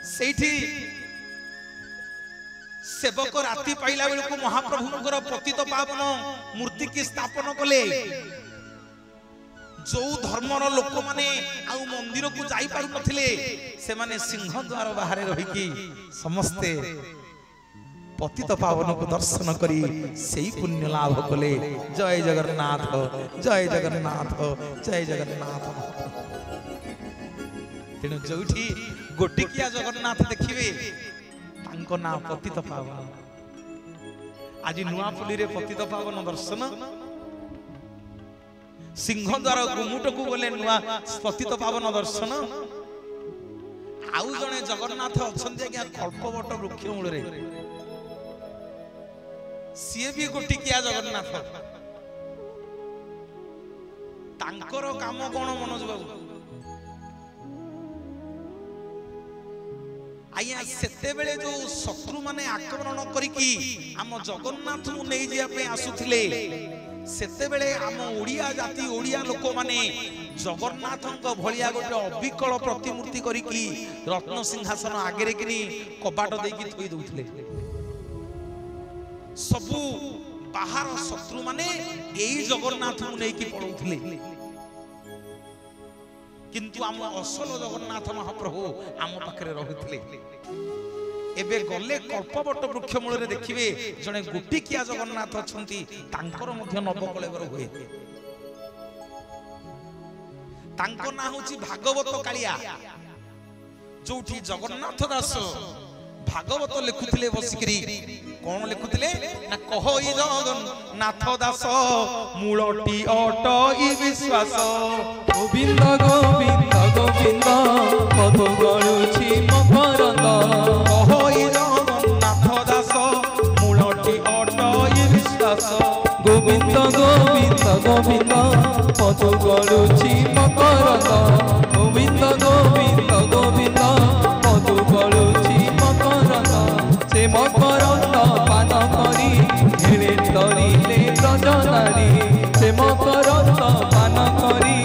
सेठी सेवक राति पाइला बेल को महाप्रभुंकर पतित पावन मूर्ति की स्थापन कले जो धर्मर लोक माने आ मंदिर को जाई पारु नथिले से माने सिंह द्वार बाहर रही की समस्ते पतित पावन को दर्शन करी सही पुण्य लाभ कले जय जगन्नाथ जय जगन्नाथ जय जगन्नाथ तेणु जोठी गोटिकिया जगन्नाथ देखिए तांको ना पतित पावन आज नुआपुली रे पतित पावन दर्शन सिंहद्वार गुमुट को गले नुआ पतित पावन दर्शन आउ जने जगन्नाथ अछंती आज्ञा कल्पवट वृक्ष मूल रे सी भी गोटिकिया जगन्नाथ तांकर काम कौन मनोज बाबू आया सेते बेले जो शत्रु माने आक्रमण करिकी आम जगन्नाथ को नहीं जिया पे आसुथिले सेते बेले आम ओडिया जाति ओडिया लोक माने जगन्नाथଙ୍କ भलिया गोटे अविकल प्रतिमूर्ति करिकी रत्न सिंहासन आगे किनी कबाट देकी थोई दउथिले सबु बाहर शत्रु माने एई जगन्नाथ को नहीं की पड़ौथिले किंतु आम असल जगन्नाथ महाप्रभु आम पाखरे रहुथिले एबे गले कल्पवट वृक्ष मूल रे देखिबे जने गोटिकिया जगन्नाथ अछंती तांकर मध्य नवकलेवर हुए तांको ना होची भागवत कालिया जोठी जगन्नाथ दास भागवत लिखुथिले बसिकरी कोन लिखुथिले ना कहई जगन्नाथ दास मूलटी अटई विश्वास गोविंद गोविंद गोविंद पद गळुछि मकरंद कहई जगन्नाथ दास मूलटी अटई विश्वास गोविंद गोविंद गोविंद पद गळुछि मकरंद गोविंद गोविंद गोविंद पद गळुछि मकरंद से मकरंद पान करी हेले तरिले ब्रजनारी से मकरंद पान करी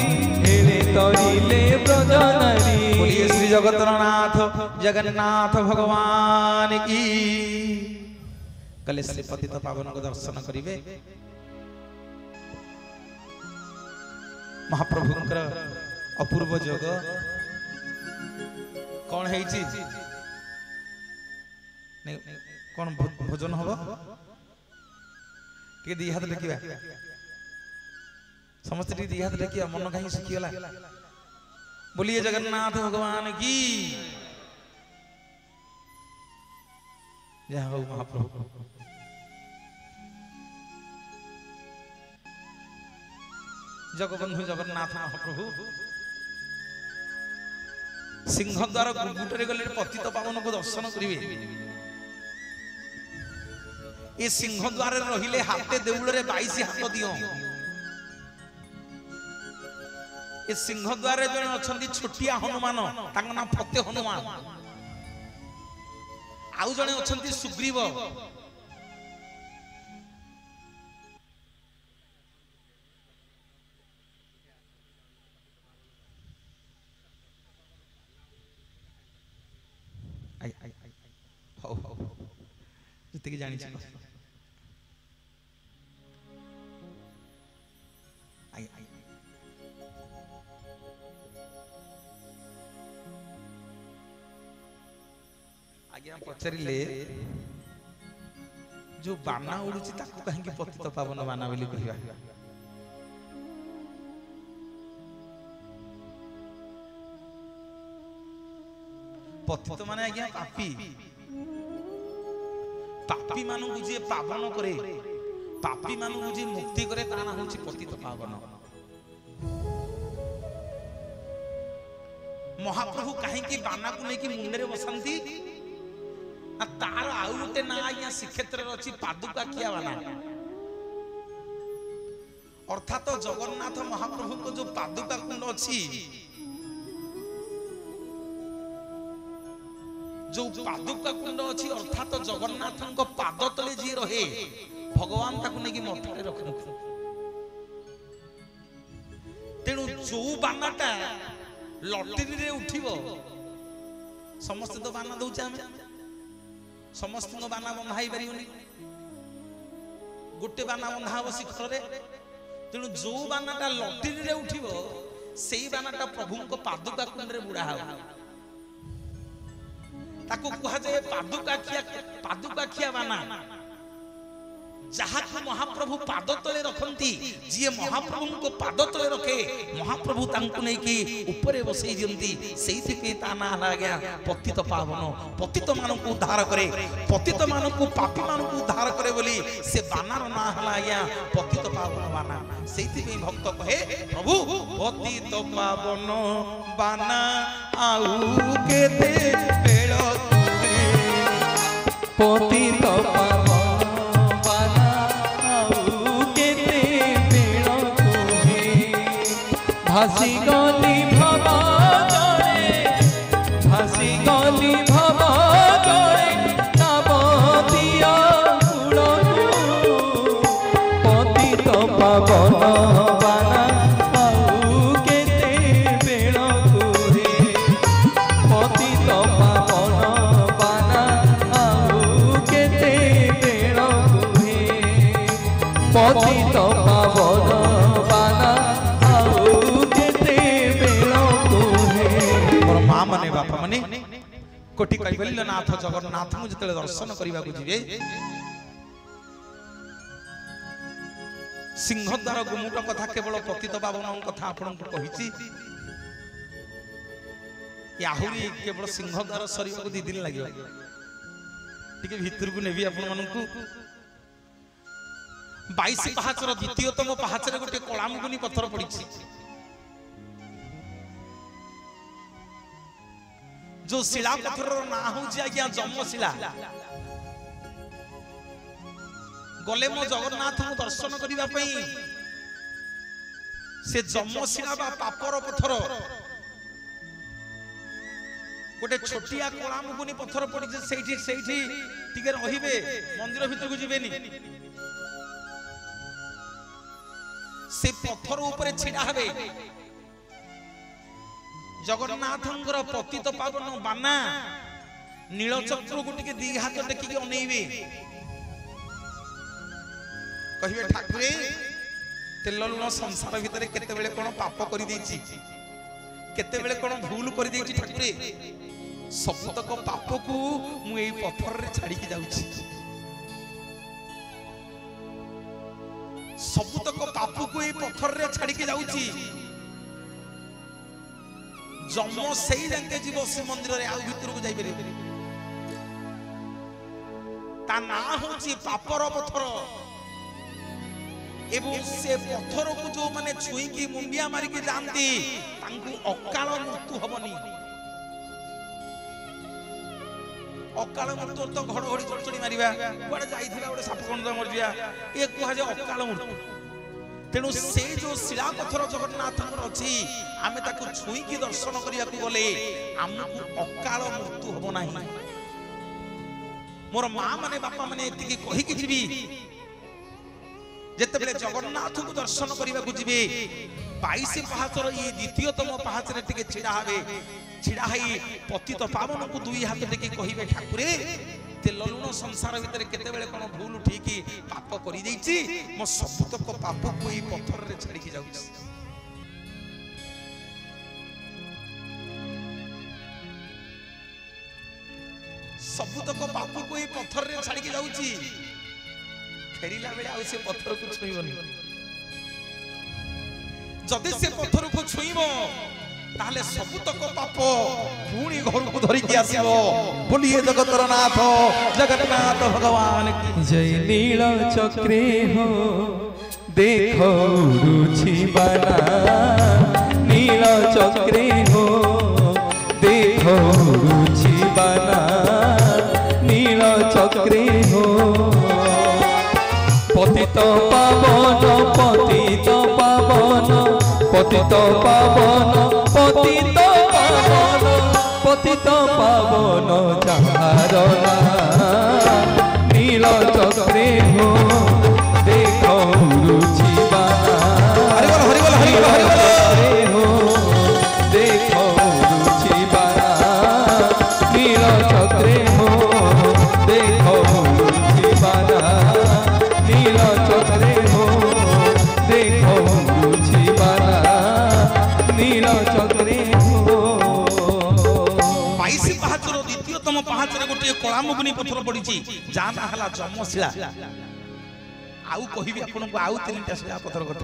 हेले तरिले ब्रजनारी। बोलिए श्री जगन्नाथ जगन्नाथ भगवान की। कले से पतित पावन को दर्शन करिवे महाप्रभुंकर अपूर्व जोग कौन है कौन भोजन हम टे दी हाथ देखा समस्त दी हाथ देखिए मन कहीं सुखीगला। बोलिए जगन्नाथ भगवान की जय हो महाप्रभु। जगबंधु जगन्नाथ महाप्रभु सिंहद्वार गुमुटरे गले पतित पावन को दर्शन करिवे ए सिंहद्वार रहिले हाथे देउल रे 22 हाथ दियो ए सिंहद्वार रे जने अछंती छोटिया हनुमान तांग नाम फते हनुमान आउ जने अछंती सुग्रीव जितकी जानी आज्ञा पचारे जो बाना उड़ुची ताकू कहीं पतित पावन बाना बोली कहवा पतित माने आज्ञा पापी पापी मानु जी पावन करे पापी मानु जी मुक्ति करे ता ना होची पतित पावन। महाप्रभु कहीं की बाना को नहीं कि मुंडे रे बसंती आ तार आउ गोटे ना आज्ञा श्रीक्षेत्र रे अछि पादुका किया बाना अर्थात जगन्नाथ महाप्रभु को जो पादुका कुंड अछि जो पादुका कुंड अच्छी अर्थात जगन्नाथ पाद तले जी रहे भगवान ताकू नहीं मठरे रखन तेणु जो बानाटा लटरी रे उठिबो समस्त तो बाना दउचे आमे समस्त को बाना बंधाई परियोनी गोटे बाना बंधा हो शिखर रे तेणु जो बानाटा लटरी रे उठिबो सेई बानाटा प्रभु को पादुका कुंड रे बुड़ा हो ताको कहा जाए पादुका खिया बाना जहाँ को महाप्रभु पाद तले रखती जी महाप्रभु को पाद तले रखे महाप्रभु तांको नहीं कि ऊपरे बसई दियंती सेही पे ता ना गया पतित पावन पतित मान को उद्धार करे पतित मान को पापी मान को उद्धार करे बोली से बानार ना हला आज्ञा पतित पावन बाना सेति पे भक्त कहे प्रभु पतित पावन बाना आउ केते बेल पतित पावन बाना आउ केते बेल तुहे भासी गली भवजरे भासी गली भवजरे नवदिया कुलनु पतित पावन बाना आउ केते बेल तुहे पतित पावन बाना आउ केते बेल तुहे पतित पावन बाना आउ केते बेल तुहे। मोर मां माने बापा माने कोटि कैवल्यनाथ जगन्नाथ मु जतले दर्शन करबा को जिवे सिंहद्वार गुमुट कथा केवल पतित पावन कथा आपन को कहिछि याहुरी केवल सिंहद्वार सरीबा को 2 दिन लागियो टिके भीतर को नेबी आपन मानकू 22 पहाचर द्वितीयतम पहाचर गोटे कलामुगुनी पत्थर पड़िछि जो शिला पत्थर ना होछि आज्ञा जमशिला गले मो जगन्नाथ को दर्शन करिबा पई से जमशिला बा पापर पत्थर गोटे छोटिया कलामुगुनी पत्थर पड़ी सेठी टिके रहिबे मंदिर भीतर को जिबेनी से पत्थर ऊपर छिड़ा हबे जगन्नाथंकर पतित पावन बाना नीलचक्र को टिके 2 हाथ टेकी अनेइबे कहिबे ठाकुरे तेल लुण संसार भितर केते बेले कोन पाप करि देछि केते बेले कोन भूल करि देछि ठाकुरे सबतक पाप को मु एई पत्थर रे छाड़ी के जाउछि सबतक पाप को एई पत्थर रे छाड़ी के जाउछि जम सेई जंके जीव श्री मंदिर रे आउ भीतर को जाई बेरे ता ना होछि पापर पत्थर एवं से पत्थर को जो माने छुई की मुंडिया मारी के जानती तांकु अकाल मृत्यु हबनी अकाल मृत्यु तो घड़घड़ी चढ़चड़ी मारिबा कुआडे जाईथिला गोटे साप कोन मर जिया ए कुहा जे अकाल मृत्यु तेणु से जो शिला पत्थर जगन्नाथ अच्छी आमे ताकु छुई की दर्शन करिया को गले हमकु अकाल मृत्यु हबो नाही मोर मां माने बापा माने एतिकी कहि कि जीवी जेते बेले जगन्नाथ को दर्शन करिया को जीवे 22 पहाचर ये द्वितीयतम पहाचरे टिके छिड़ा हबे छिड़ा हई पतित पावन को 2 हाथ टेकी कहिबे ठाकुरे तेल लुण संसार भीतर केते बेले कोन भूल उठीकी पाप करि देछि मो सबतक पाप को ई पत्थर रे छाड़ी के जाउछि सबतक पाप को ई पत्थर रे छाड़ी के जाउछि फेरिला बेले आ से पत्थर को छुईबनी जदि से पत्थर को छुईबो ताले सबतक पाप पुणी घर को धरि के आसीबो बोलिए जगतर नाथ जगन्नाथ भगवान की जय नील चक्रे हो देखो रुचि बना नील चक्रे हो देखो रुचि बना नील चक्रे हो पतित पावन पतित पावन पतित पावन पतित पावन पतित पावन जहार नील चक्रे हो देखो रुचि बना हो देखो रुचि बना नील चक्रे हो देखो रुचि बना नील चक्रे हो देखो रुचि बना नील चक्रे हो 22 पहाचर द्वितीयतम पहाचर गोटे कलामुगुनी पत्थर पड़िछि जाना हला जमशिला आउ कहिबि आपन को आउ 3टा शिला पत्थर गोटे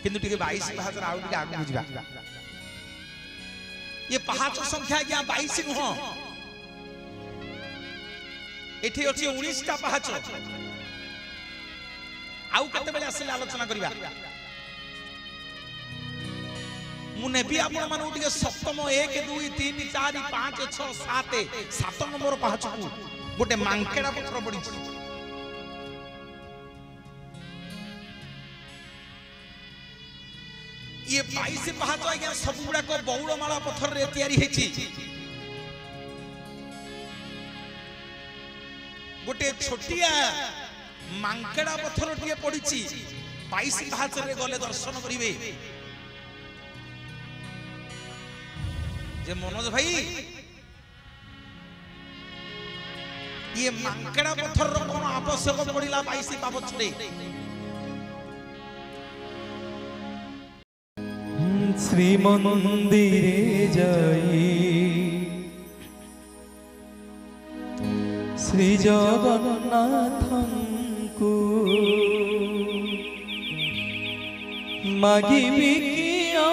किंतु टिके 22 पहाचर आउ टिके आगु बुझिबा ये पहाच संख्या क्या 22 नुह एठी अछि 19टा पहाच आउ केते बेले आसिले आलोचना करिबा मु नेबी आपण मानु टिके सप्तम 1 2 3 4 5 6 7 7 नंबर पाहच गोटे मांकेड़ा पत्थर पड़ी ये 22 पाहच आज्ञा सब गुडा को बौलमाला पत्थर रे तयारी हेची गोटे छोटिया मांकेड़ा पत्थर टिए पड़ी 22 पाहच रे गले दर्शन करिवे जे मनोज भाई ये मांकेड़ा पत्थर रो कोन आवश्यक पड़िला 22 पाहच रे श्री मंदिरे जाई श्री जगन्नाथंकु मागिबी किया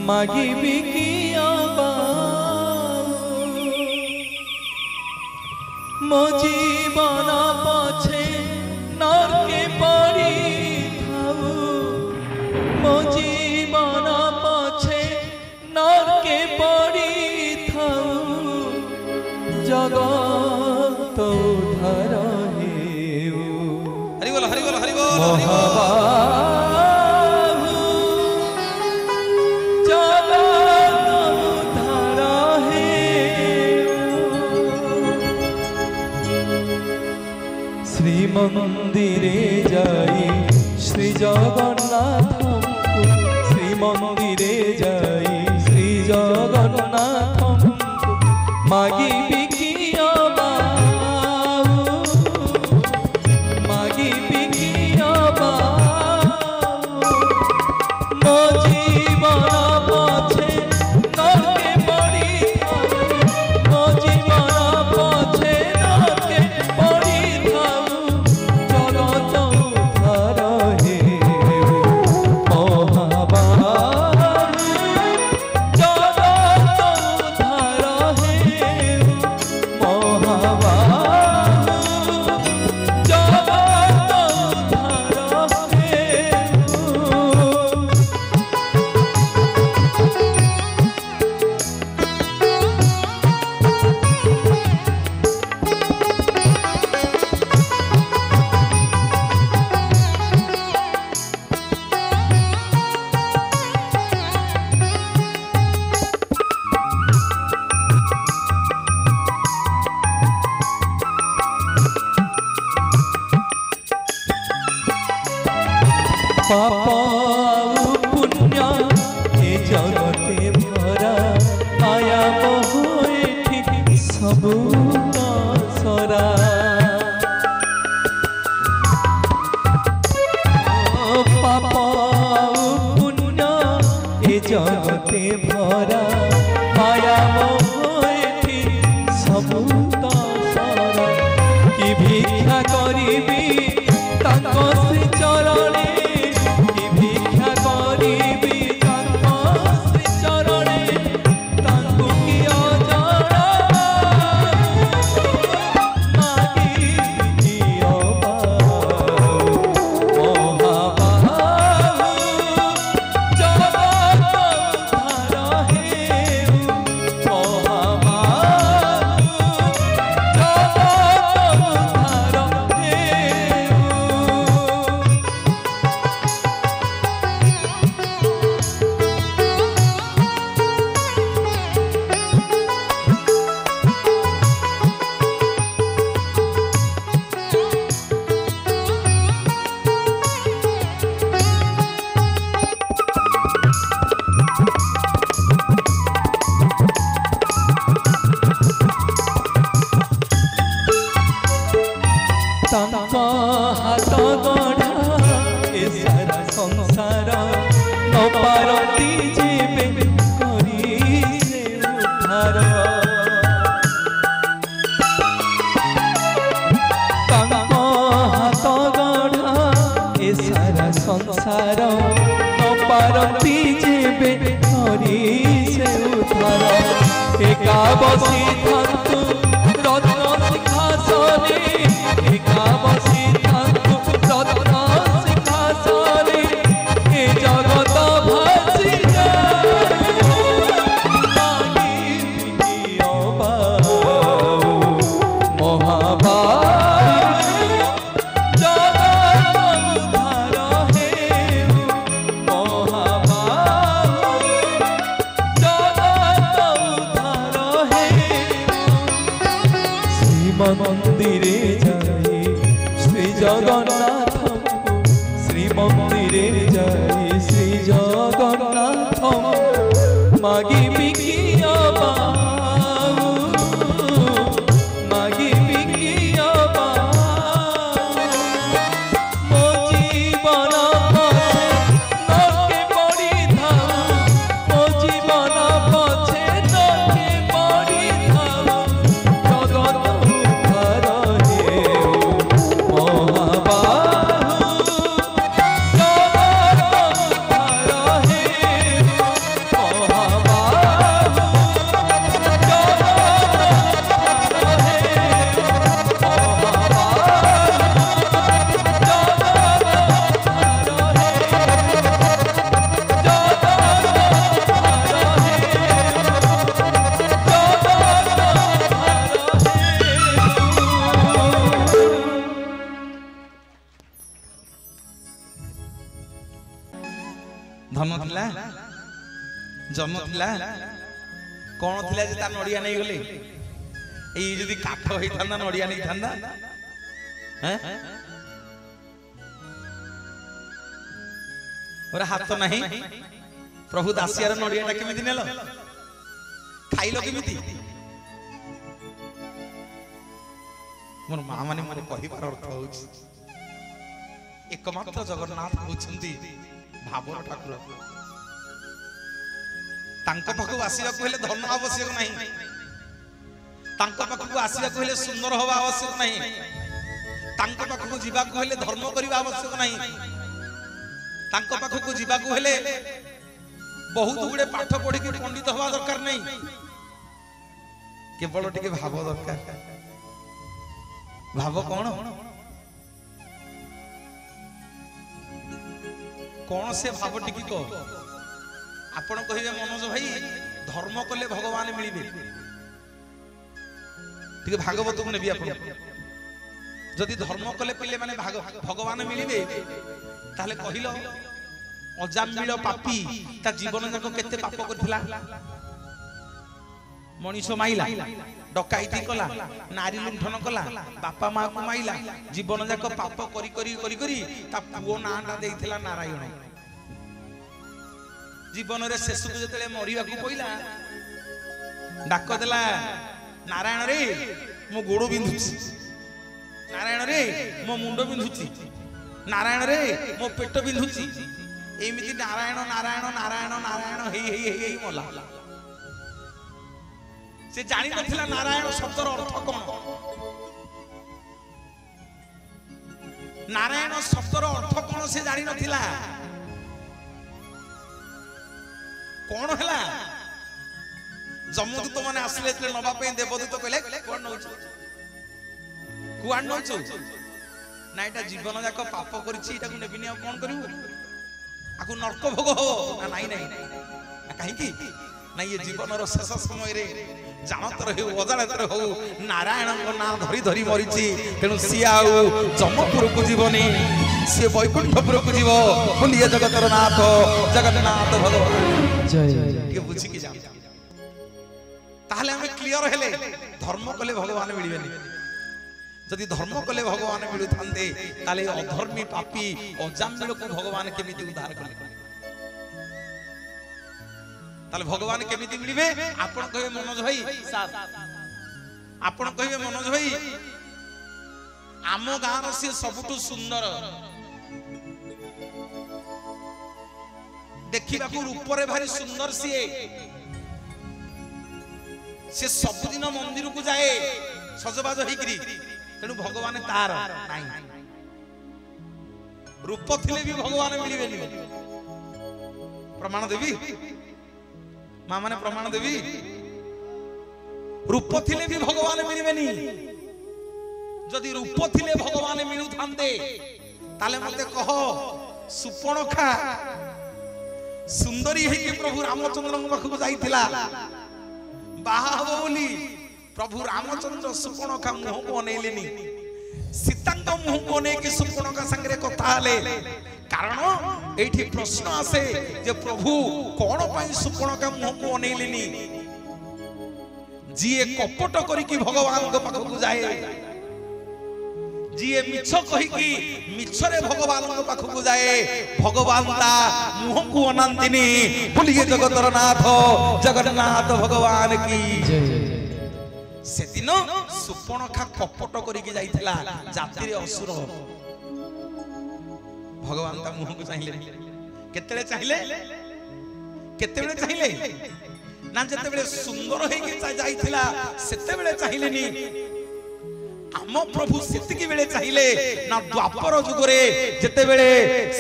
मागिबी किया मो जीवन पछे नरके पड़ी थाऊ मो जीवन पछे नरके पड़ी थाऊ जगत उद्धार हेउ हरि बोल हरि बोल हरि बोल महाबाहु जगत उद्धार हेउ श्री मंदिरे जाई श्री जगन्नाथंकु श्री मंदिरे जाई श्री जगन्नाथंकु मागिबी किया मागिबी किया मो जीवन पछे नरके पड़ी मो जीवन पछे नरके पड़ी जगत उद्धार हेउ महाबाहु जगत उद्धार हेउ महाबाहु जगत उद्धार हेउ पाप पुण्य ए जगते भरा माया बहु एठी सबु सरा पाप पुण्य ए जगते भरा माया बहु एठी सबु सरा कि भिक्षा करिबी ताको श्री चरणे हाथ गढ़ा ए सारा संसार न पारती जेबे करी से उद्धार हाथ गढ़ा ए सारा संसार न पारती जेबे करी से उद्धार एका बसी थांतु শ্রীমন্দিরে যাই শ্রী জগন্নাথ শ্রীমন্দিরে যাই শ্রী জগন্নাথ মাগিবি কি মাগিবি কি মো জীবন পথে নকে পড়িথাও মো জীবন পথে নকে পড়িথাও জগত উদ্ধার হেউ মহাবাহু জগত উদ্ধার হেউ মহাবাহু धन थिला जन्म थिला कौन थिला जे ता नडिया नहीं गले ए जदी काठ होई थांदा नडिया नहीं थांदा हैं और हाथ तो नहीं प्रभु दासियार नडियाटा केमिति नेलो खाइलो केमिति मोर मां माने मोर कहिबार अर्थ होउछ एकमात्र जगन्नाथ होउछंती भावर ठाकुर तांको पाखु आसीबा कहले धन आवश्यक नहीं तांको पाखु आसीबा कहले सुंदर होबा आवश्यक नहीं तांको पाखु जीवा कहले धर्म करबा आवश्यक नहीं तांको पाखु जीवा कहले बहुत गुडे पाठ पढ़ी के पंडित होबा दरकार नहीं केवल टिके भाव दरकार भाव कौन कौन से भाव टिकी को आपण कहिबे मनोज भाई धर्म कले भगवान मिलिबे टिके भागवत को नेबी आपण जदि धर्म कले पिले माने भगवान मिलिबे ताले कहिलो अजामिल पापी ता जीवन जाक केते पाप करथिला मनीष माइला डकाइती कला नारी लुंठन कला बापा मां को माइला जीवन जाक पाप करी करी करी करी ता पुओ नाटा देइथिला नारायण जीवन रे शेष को जतले मरिया को पइला डाक देला नारायण रे मो गोड़ो बिंधुची नारायण रे मो मुंडो बिंधुची नारायण रे मो पेट बिंधुची एमिति नारायण नारायण नारायण नारायण हेई हेई हेई मोला से जानी नथिला नारायण शब्दर अर्थ कोन नारायण शब्दर अर्थ कोन से जानी नथिला कोन हला जमदूत माने आसले तले नबा पे देवदूत कहले कोन नउछ कुआन नउछ ना एटा जीवन जाक पाप करछि एटा को नेबिनी कोन करिवो आकु नरक भोग हो ना नाही नाही काहे की ना ये जीवन रो शेष समय रे जानत रहे अजानत रहे नारायण को ना धरी धरी मरिछि तेनु सिया जमपुर को जीवनी से वैकुंठपुर को जीव बोलिए जगतर नाथ जगन्नाथ भगवान जय के बुझी की जान ताहले हमें क्लियर हेले धर्म कले भगवान मिलिबेनी जदि धर्म कले भगवान मिलु थांते ताले अधर्मी पापी अजामिल को भगवान केमिति उद्धार कले ताले भगवान केमिति मिलिबे आपण कहे मनोज भाई साथ आपण कहे मनोज भाई आम गाँव से सबुठु सुंदर देखा रूप भारी सुंदर सी से सबुदिन मंदिर को जाए सजबाज होकरी तेणु भगवान तार रूप थिले भी भगवान मिलिबे प्रमाण देवी मां माने प्रमाण देवी रूप थिले भी भगवान मिलिबेनी जदि रूप थिले भगवान मिलु थांते ताले मते कह सुपणखा सुंदरी है कि प्रभु रामचंद्र पाखु जाइथिला बाहा हो बोली प्रभु रामचंद्र सुपणखा मुह को अनेलेनी सीतांग मुह को ने कि सुपणखा संगे कथा हले कारण एठी प्रश्न आसे जे प्रभु कोन पई सुपणखा मुह को अनेलेनी जीए कपट करिकी भगवान को पाखकु जाए जीए मिछ कहिकी मिछरे भगवान को पाखकु जाए भगवान ता मुह को अनंतिनी बोलिए जगतर नाथ जगन्नाथ भगवान की से दिन सुपर्णखा कपट करिकी जाइथिला जाति रे असुर भगवान ता मुह को चाहिए केतेले चाहिए ना जेतेबेले सुंदर हेकी जाइथिला सेतेबेले चाहिलेनी आम प्रभु सेतिकी बेले चाहिए ना द्वापर जुगरे जेतेबेले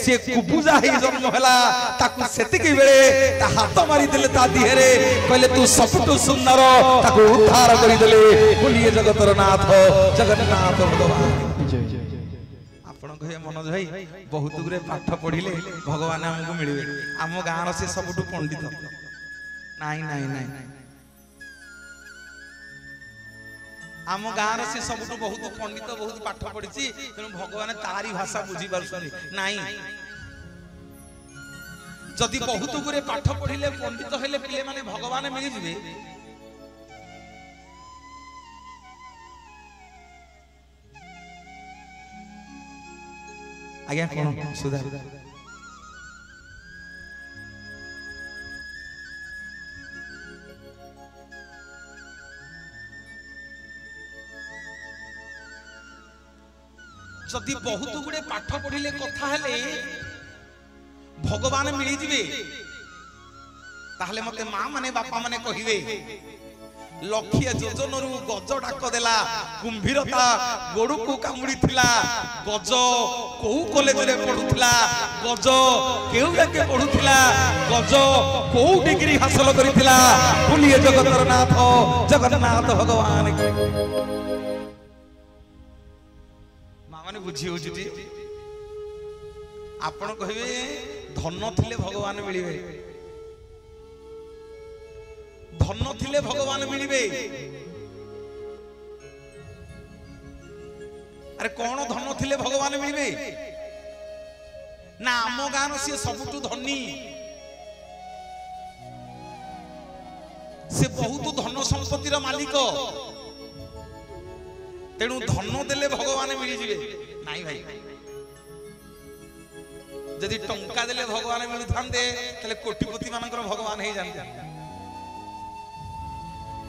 से कुबुजा हे जन्म होला ताकु सेतिकी बेले ता हाथ मारी देले ता दिहरे कहले तू सबटु सुंदर ताकु उद्धार करि देले बोलिए जगतर नाथ जगन्नाथ भगवान आपण कहे मनोज भाई बहुत गुरे पाठ पढ़िले भगवान हमको मिलबे आम गाँव से सबटु पंडित नाई नाई नाई आम गाँव से सबुठ बहुत पंडित बहुत पाठ पढ़ी तेणु भगवान तारी भाषा बुझी पार्टी नाई जदि बहुत गुरे पाठ पढ़िले पंडित हेले पिले माने भगवान मिल जिवे आज्ञा कोन सुधार जदि बहुत गुड़े पाठ पढ़िले कथा हेले भगवान मिली जिवे ताहले मते मां माने बापा माने कहिवे लखिया जोजनरु गज डाक देला कुंभीरता गोडू को कामुड़ी थिला गज कोउ कॉलेज रे पढुथिला गज केउ जाके पढुथिला गज कोउ डिग्री हासिल करिथिला बोलिए जगतर नाथ जगन्नाथ भगवान की माने बुझी होची आपण कहिवे धन थिले भगवान मिलिबे धन थिले भगवान मिलिबे अरे कौन धन थिले भगवान मिलिबे ना आम गाँव सी सबुठु धनी से बहुत धन संपत्तिर मालिक तेणु धन देले भगवान मिली जिवे नाई भाई जदि टंका देले भगवान मिलु थांदे तले कोटिपति मानकर भगवान हे जानते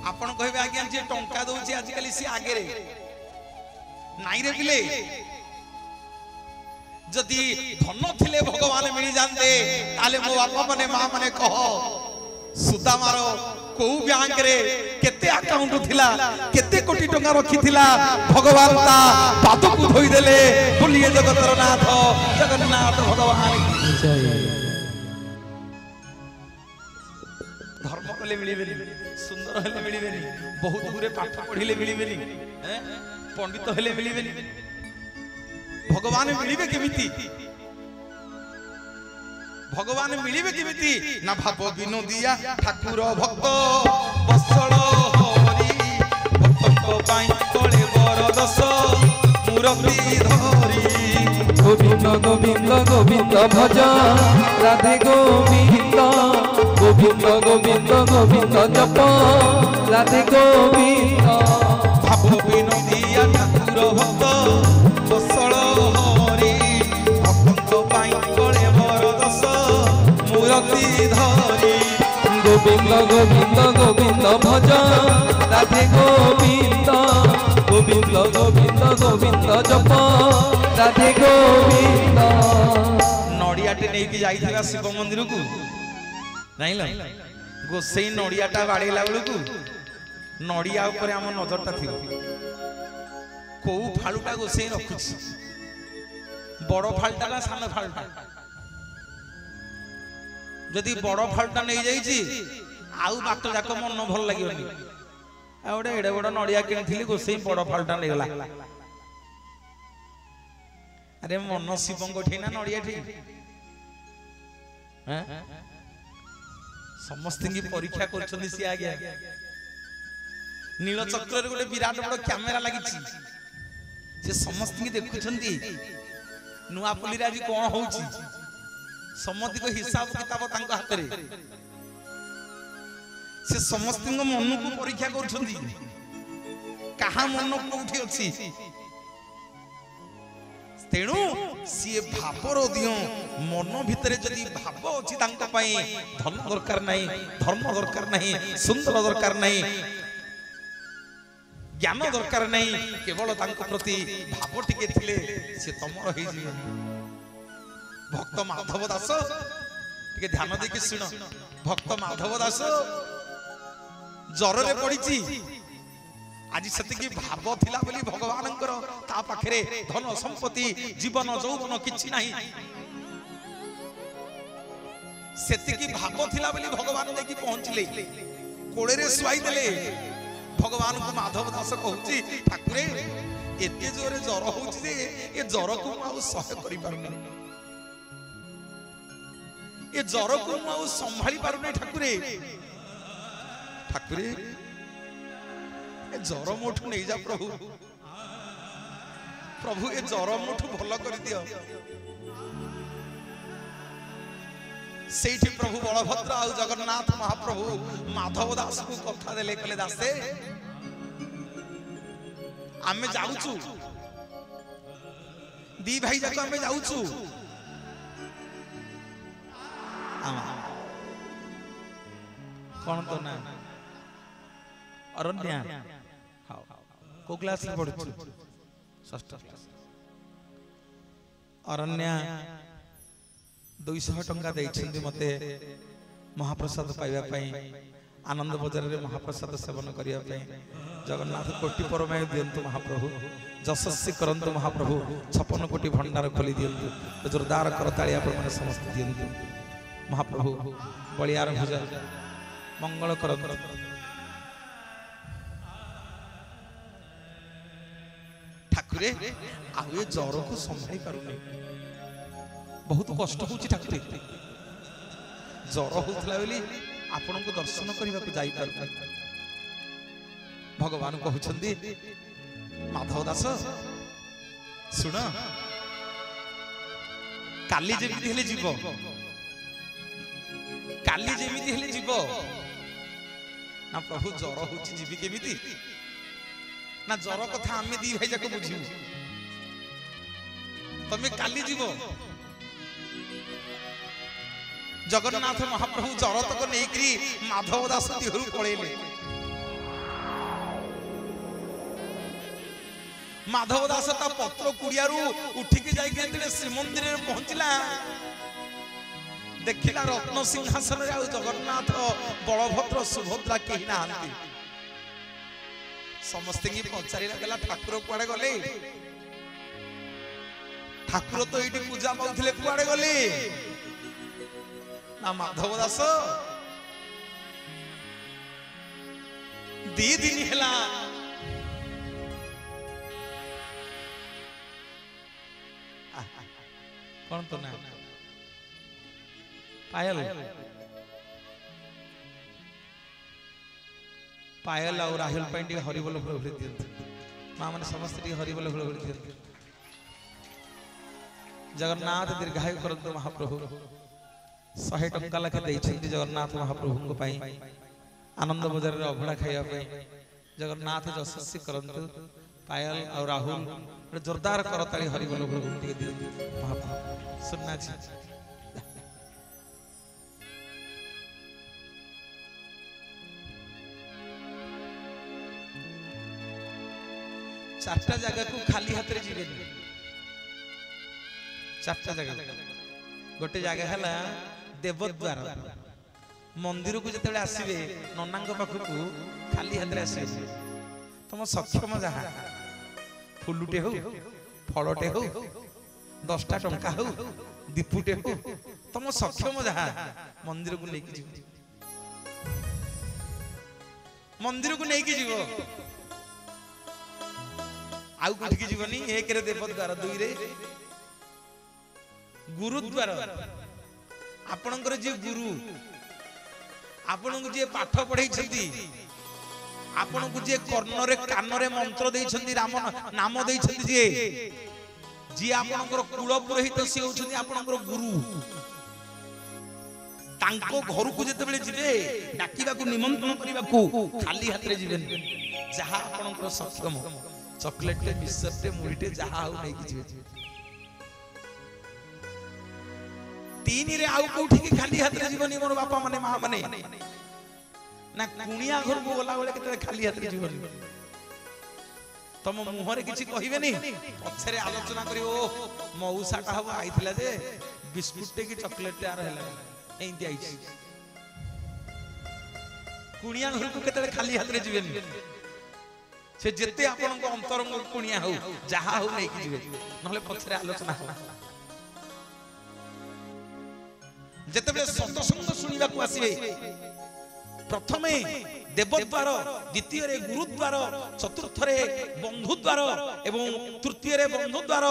आपण कहबे आज्ञा जे टंका दउची आज काली सी आगे रे नाई रे बिले जदि धन थिले भगवान मिली जानते ताले मो बापा माने मां माने कह सुदा मारो को बैंक रे केते अकाउंट थिला केते कोटी टंका रखी थिला भगवान ता पाद को धोई देले बोलिए जगतर नाथ जगन्नाथ भगवान जय धर्म कले मिलिबेनी सुंदर हेले मिलिबेनी बहुत गुरे पाठ पढ़िले मिलिबेनी पंडित हेले मिलिबेनी भगवान मिलिबे केमिति भगवान मिलिबे केमिति ना भाव विनोदिया ठाकुर भक्त बसळ हरि भक्तको पाई कोले बर दस मुरती धरी गोविंद गोविंद गोविंद भज राधे गोविंद गोविंद गोविंद गोविंद जप राधे गोविंद भाव विनोदिया ठाकुर भक्त बसळ हरि भक्तको पाई कोले बर दस मुरती धरी गोविंद गोविंद गोविंद भज राधे गोविंद गोविंद गोविंद गोविंद जप राधे गोविंद नड़ियाटे नहीं जाइथिला शिव मंदिर को नाइला गोसेई नड़ियाटा बाड़ेला बेलू नड़िया ऊपर आम नजरटा थी को फालुटा गोसेई रखुची बड़ फालटा ना सान फालटा जदि बड़ फालटा नहीं जाइए आउ बाट जाक मन भल लगे गोटे एडे बड़ नड़िया किनी गोसेई बड़ फालटा नहीं गला अरे मन शिव ठेना नड़िया ठी समस्त परीक्षा कर सी आज्ञा नीलचक्र गोटे विराट बड़ कैमेरा लगी समस्त देखुं नुआपल्ली आज कौन हो समति को हिसाब किताब हाथ में से समस्त मन को परीक्षा कर कहा मन कौटी अच्छी तेणु सी भावर दियो मन भितर जदि भाव अच्छी धन दरकार नहीं, धर्म दरकार नहीं, सुंदर दरकार नहीं, ज्ञान दरकार नहीं, केवल प्रति भाव टिके थिले से तमर हो जीवन। भक्त माधव दास टिके ध्यान देके सुन, भक्त माधव दास जर रे पड़ी आज से भाव थिला बोली भगवान ता पाखरे धन संपत्ति जीवन जौवन किछि नाही, सेतिकी भाव थिला बोली भगवान देखि पहुंचले कोड़े रे सुआई देले। भगवान को माधव दास कहूची ठाकुरे एते जोरे जर होउची जे ए जर को आउ सह करि पारुनी, ए जर को आउ संभाली पारुनी ठाकुरे। ठाकुरे ए जर मोठू नहीं जा प्रभु, प्रभु ए जर मोठू भल कर दियो। सेठी प्रभु बलभद्र आ जगन्नाथ महाप्रभु माधव दास को कथा देले कहले दासे आमे जाउचु दी भाई जाको आमे जाउचु कोन तो ना अरण्या हां को क्लास में पढछु षष्ठ अरण्या 200 टंका देइछन्ती मते महाप्रसाद पाइबा पई आनंद बजार रे महाप्रसाद सेवन करिया पई। जगन्नाथ कोटि परमाय दियंतु महाप्रभु, जशस्वी करंतु महाप्रभु, 56 कोटि भंडार खोली दियंतु, जोरदार करताली आपण माने समस्त दियंतु महाप्रभु। बलियार भुज मंगल करंतु। ठाकुरे आवे जर को संभाई पारुनी, बहुत कष्ट होची ठाकुरे। जर होतला बेली आपण को दर्शन करबा को जाई पार। भगवान कहउछंदी माधव दास सुन काली जेमिति हेले जीव, काली जेमिति हेले जीव ना प्रभु जर होची जीवी केमिति ना जर कथा आमे दी भाई जाको बुझिबु। तमे काली जीव जगन्नाथ महाप्रभु जर तक नहीं माधव दास देहरु पळेले। माधव दास ता पत्र कुड़ियारू उठिकी जाई के श्रीमंदिर रे पहुंचला, देखिला रत्न सिंहासन रे जगन्नाथ बलभद्र सुभद्रा केही नाहंती। समस्त की पचारि लागला ठाकुर कुआडे गले, ठाकुर तो एठी पूजा पाउथिले कुआडे गले ना। माधव दास दी दिन हेला कौन तो ना पायल पायल और राहुल पांडे हरिबोल भोले दियंत मां माने समस्त हरिबोल भोले दियंत। जगन्नाथ दीर्घायु करंतु महाप्रभु। 100 टंका लखे देइछन्ती जगन्नाथ महाप्रभु को पाई आनंद बजार रे अभड़ा खाइया पे। जगन्नाथ जशस्वी करंतु पायल और राहुल जोरदार करताली हरिबोल भोले टिके दियंत महाप्रभु। सुनना छी चारटा जगह को खाली हाथ रे जीवेनी। चारटा जगह गोटे जगह है देवद्वार मंदिर को जिते आसवे नना पाखक खाली हाथ आसवे। तुम सक्षम जहाँ फुलुटे हो फलटे हो 10टा टंका हो दीपुटे हो तुम सक्षम जहाँ मंदिर को लेकिन जीव, मंदिर को लेकिन जीव आउ कोठी जीवनी। 1 रे देवद्वार, 2 रे गुरुद्वार। आपणकर जे गुरु आपण को जे पाठ पढ़ाई छथि, आपण को जे कर्ण रे कान रे मंत्र देइ छथि, राम नाम देइ छथि, जे जे आपणकर कुल पुरोहित से होछथि आपणकर गुरु। तांको घर को जेते बेले जिवे डाकिबा को निमंत्रण करिबा को खाली हाथ रे जिवेन जहा आपनकर सक्षम चॉकलेट टे बिस्कुट टे मुड़ीटे जहा हो नै कि जिवे तीन रे आउ कोठी के खाली हाथ रे जीवनी मोर बापा माने मां माने ना कुनिया घर को गला बेले केते खाली हाथ रे जीवनी तम मुहरे किछि कहिबे नी पछरे आलोचना करी ओ मौसाटा हबो आइथिला जे बिस्कुट टे की चॉकलेट टे आर हैला एंती आइछि कुनिया घर को केते खाली हाथ रे जीवेनी से जेते आपन को अंतरंग कुनिया हो जहा हो नै कि जीवे नहले पछरे आलोचना हो जेते बेले सतसंग सुनिबा को आसीबे प्रथमे देवद्वार द्वितीय रे गुरुद्वार चतुर्थ रे बंधुद्वार एवं तृतीय रे बंधुद्वार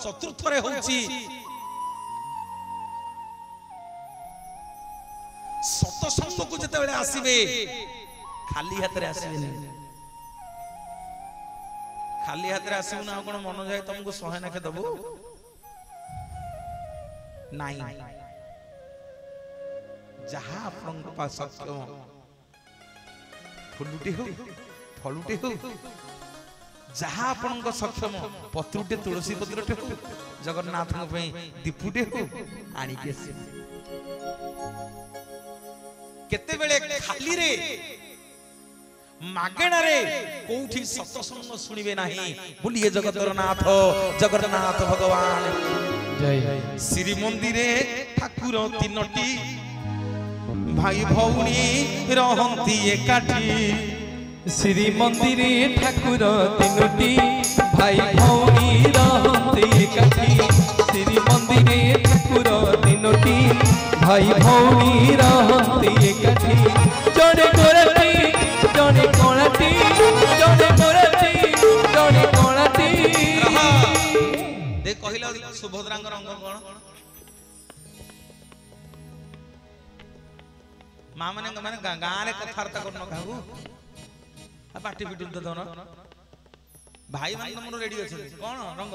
चतुर्थ रे होची सतसंग को जेते बेले आसीबे खाली हाथ रे आसीबे नै खाली हाथ रे आसीबो ना कोन मन जाय तुमको 100 नाखे दबो नाही जहा आपन पास सक्षम फुलुटे हो फलुटे हो जहा आपन सक्षम पत्रुटे तुलसी पत्रटे हो जगन्नाथ पे दीपुटे हो आनी के केते बेले खाली रे मागेणा रे कोठी सत्संग सुनिबे नाही बोलिए जगतर नाथ जगन्नाथ भगवान जय श्री मंदिरे ठाकुर तीनटी भाई भौणी रहंती एकाठी श्री मंदिरे ठाकुर तीनटी भाई भौणी रहंती एकाठी श्री मंदिरे ठाकुर तीनटी भाई भौणी रहंती एकाठी जड़े गोराटी जड़े कोणाटी जड़े गोराटी जड़े कोणाटी दे कहिला सुभद्रांग रंग कोन मां माने गां रे कथार्ता करनो काहू आ पाटी पिटुन त दोनो भाई मान तुम रेडी अछि कोन रंग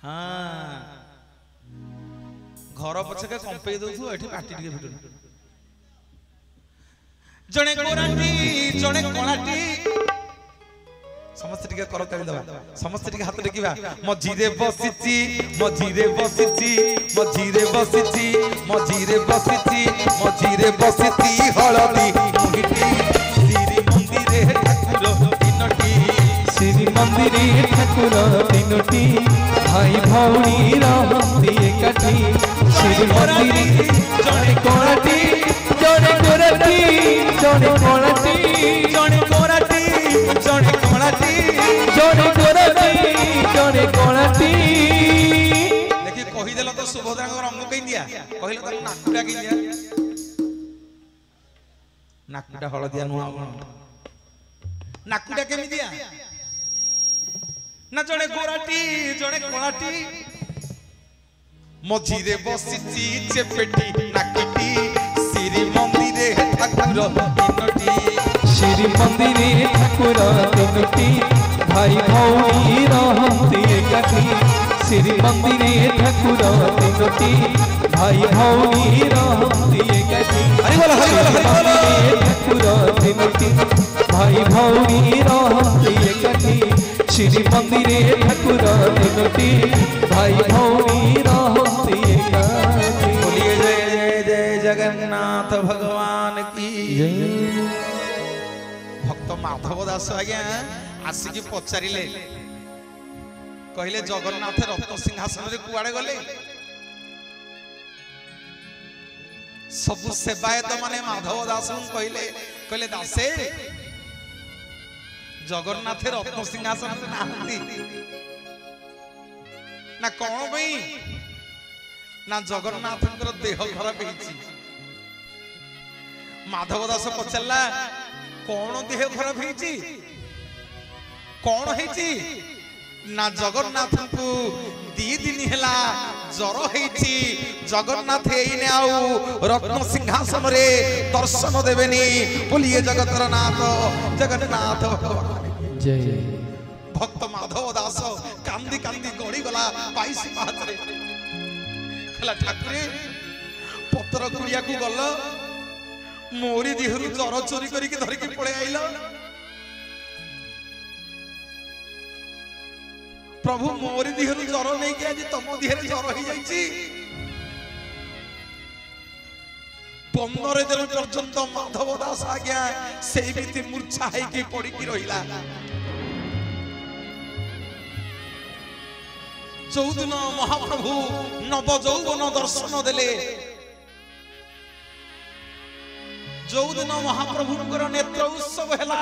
हां घर पछके कंपे दउथु एठी पाटी टिके पिटुन जणे कोराटी जणे कोणाटी समस्त टिके कर तळी दबा समस्त टिके हाथ टेकिबा मझिरे बसिची मझिरे बसिची मझिरे बसिची मझिरे बसिची मझिरे बसिची हळदी मुहिटी श्री मंदिरे ठाकुर तीनटी श्री मंदिरे ठाकुर तीनटी भाई भौणी रहंती एकाठी श्री मंदिरे जणे कोणाटी जणे गोराटी जणे कोणाटी जणे कोराटी जणे कोणाटी जणे गोराटी जणे कोणाटी देखि कहि देला तो सुभद्रा को रंग कहि दिया कहिला तो नाकुडा कहि दिया नाकुडा हळदिया नुआ नाकुडा केमि दिया ना जणे गोराटी जणे कोणाटी मझिरे बसिची चेपेटी नाकिटी श्री मंदिरे ठाकुर तीनटी श्री मंदिरे ठाकुर तीनटी भाई भौणी रहंती एकाठी श्री मंदिरे ठाकुर तीनटी भाई भौणी रहंती एकाठी ठाकुर तीनटी भाई भौणी रहंती एकाठी श्री मंदिरे ठाकुर तीनटी भाई भौणी रहंती एकाठी बोलिए जय जय जय जगन्नाथ भगवान की जय भक्त माधव दास आज्ञा आसिकी पचारिले कहले जगन्नाथ रत्न सिंहासन रे कुआडे गले सबु सेवायत माने माधव दास कहले कहले दासे जगन्नाथ रत्न सिंहासन रे नाहंती ना कोन भई ना जगन्नाथंकर देह खराब हेछि माधव दास पचल्ला कौन देह खराब हेछि कौन हेछि ना जगन्नाथ को 2 दिन हैला जर हेछि जगन्नाथ एइने आउ रत्न सिंहासन रे दर्शन देबेनी बोलिए जगतर नाथ जगन्नाथ भगवान जय भक्त माधव दास कांदी कांदी गड़ी गला 22 पात रे कहला ठाकुर ଭିତର କୁଡ଼ିଆ को गल मोरी देहरु जर चोरी करके धरिकी पळे आइल प्रभु मोरी देहरु जर नहीं के आज तुम देहरे जर हो जाइछि 15 दिन पर्यंत माधव दास आज्ञा सेमिति मूर्छा है पड़ी रहिला चौदिन महाप्रभु नव जौवन दर्शन देले चौदिन महाप्रभुंकर नेत्र उत्सव हैला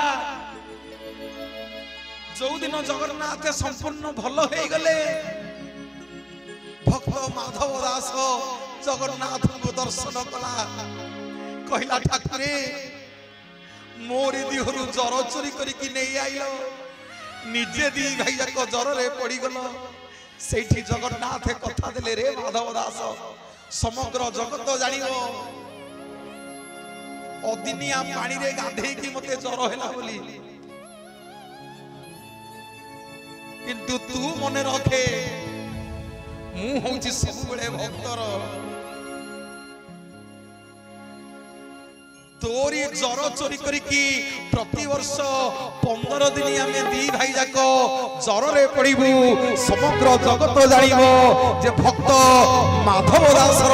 चौदिन जगन्नाथ संपूर्ण भल हो गले भक्त माधव दास जगन्नाथ को दर्शन कला कहला ठाकुरे मोरी देहरु जर चोरी करके नहीं आइल निजे दी भाई जाक जर रे पड़ी गल सेठी जगन्नाथ कथा देले रे माधव दास समग्र जगत जानिबो अदिनिया पानी रे गाधे की मते जर हैला बोली किंतु तू मने रखे मु होची सब बेले भक्तर तोरी जर चोरी करिकी प्रति वर्ष 15 दिन आमे दी भाई जाक जर रे पड़िबू समग्र जगत जानिबो जे भक्त माधव दासर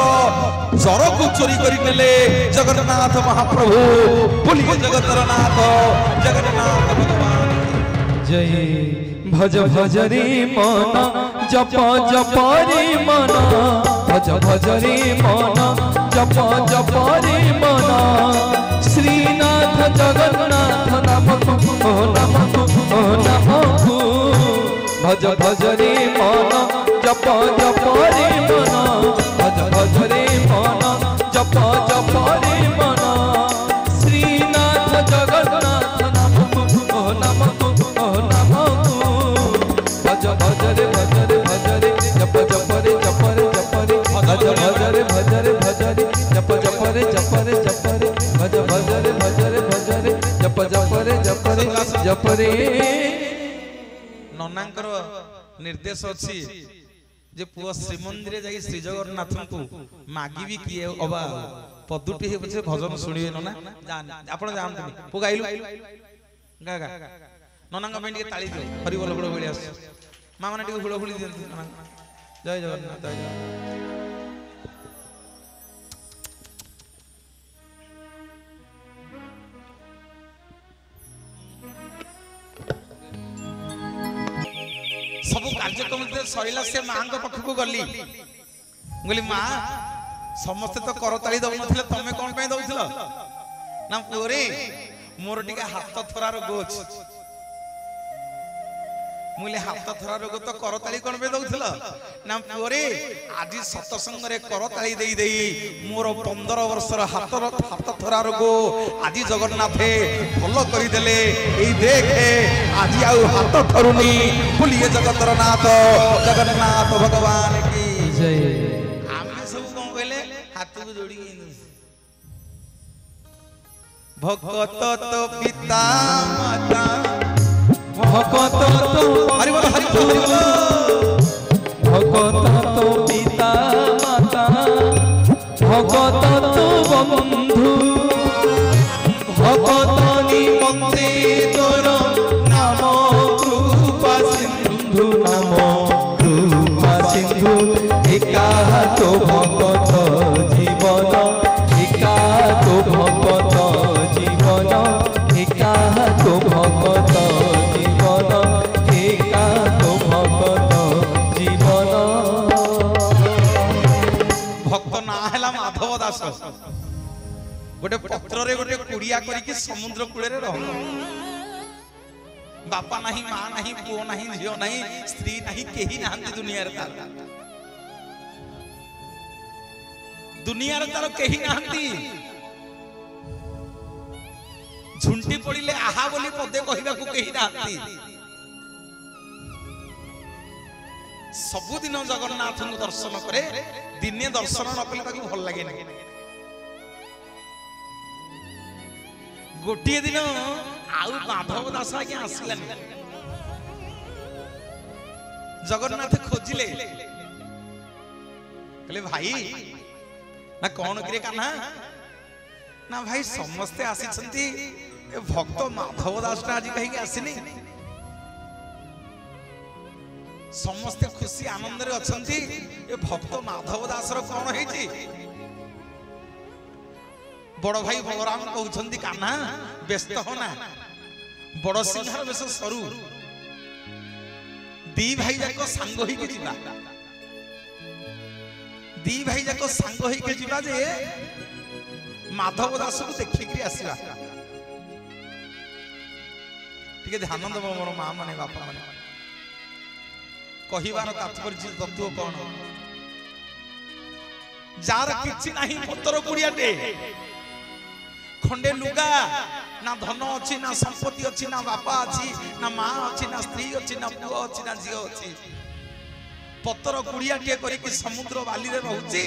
जर को चोरी करि नेले जगन्नाथ महाप्रभु बोली जगतर नाथ जगन्नाथ भगवान जय भज भज रे मन जप जप रे मन भज भज रे मन जप जप रे मन श्रीनाथ जगन्नाथ नमः भज भज रे मन जप जप रे मन भज भज रे मन जप जप रे मन श्रीनाथ जगन्नाथ नमः भज भज रे जप जप रे जप रे जप रे भज भज रे जप जप रे जप रे जप रे भज भज रे जप जप रे जप रे ननांकर निर्देश अछि जे पुआ श्रीमंदिर जाई श्री जगन्नाथ को मागी भी किए अबा पदुटी हे पछे भजन सुनिए नना आपण जानते पु गाइलु गा गा ननांग में के ताली दियो हरि बोल बड़ बळिया मा माने के हुळ हुଳି दियंती जय जगन्नाथ जय सब कार्यक्रम सरिला से मां पाखक गली गली मां समस्त तो करताली दउ नथिले तमे कोन पे दउथिल ना पुरे मोर टिके हाथ थरा रोग अछि मुले हाथ थरा रोग तो करताली कोन पे दउथिल ना पुरे आज सत्संग रे करताली देई देई मोर 15 वर्षर हाथ थरा रोग आज जगन्नाथे भलो करि देले एई देखे आज आउ हाथ थरुनी बोलिए जगतर नाथ जगन्नाथ भगवान की जय आमे सब कोन कहले हाथ को जोड़ी भगत तो पिता माता भगत तो हरि बोल भगत तो पिता माता भगत तो बंधु भगत निमंते तोर नाम कृपा सिंधु नाम कृपा सिंधु एका तो भगत जीवन एका तो भगत जीवन एका तो भगत जीवन एका तो भगत जीवन भक्त ना हैला माधव दास गोटे पत्र रे गोटे कुड़िया करिके समुद्र कूले रे रह बापा नहीं मां नहीं पुओ नहीं झियो नहीं स्त्री नहीं केही नाहंती दुनिया रे तार दुनिया रे तार केही नाहंती झुंटी पड़िले आहा बोली पदे कहिबा को केही नाहंती सबुदिन जगन्नाथ को दर्शन करे दिने दर्शन न कले ताको भल लागे ना गोटिए दिन आउ माधव दास आगे आसिलानी जगन्नाथ खोजिले कहले भाई ना कौन करे कान्हा ना भाई समस्ते आसी भक्त माधव दास आज कहीं आसनी समस्ते खुशी आनंद रे अछंती ए भक्त माधव दास रो कौन है बड़ भाई बलराम कहउछंती कान्हा व्यस्त होना बड़ सिंहार बेस सरू दी भाई जाको सांग होई के जिबा दी भाई जाको सांग होई के जिबा जे माधव दास को देखिकरी आसीबा ठीक है ध्यान दबो मोर मां माने बापा माने कहिबार तात्पर्य तत्व कौन जार किछि नाही पत्तर कुड़ियाटे खंडे लुगा ना धन अच्छी ना संपत्ति अच्छी ना बापा अच्छी ना माँ अच्छी ना स्त्री अच्छी ना पुओ अच्छी ना झील अच्छी पत्तर कुड़ियाटे करके समुद्र बाली रे रहउची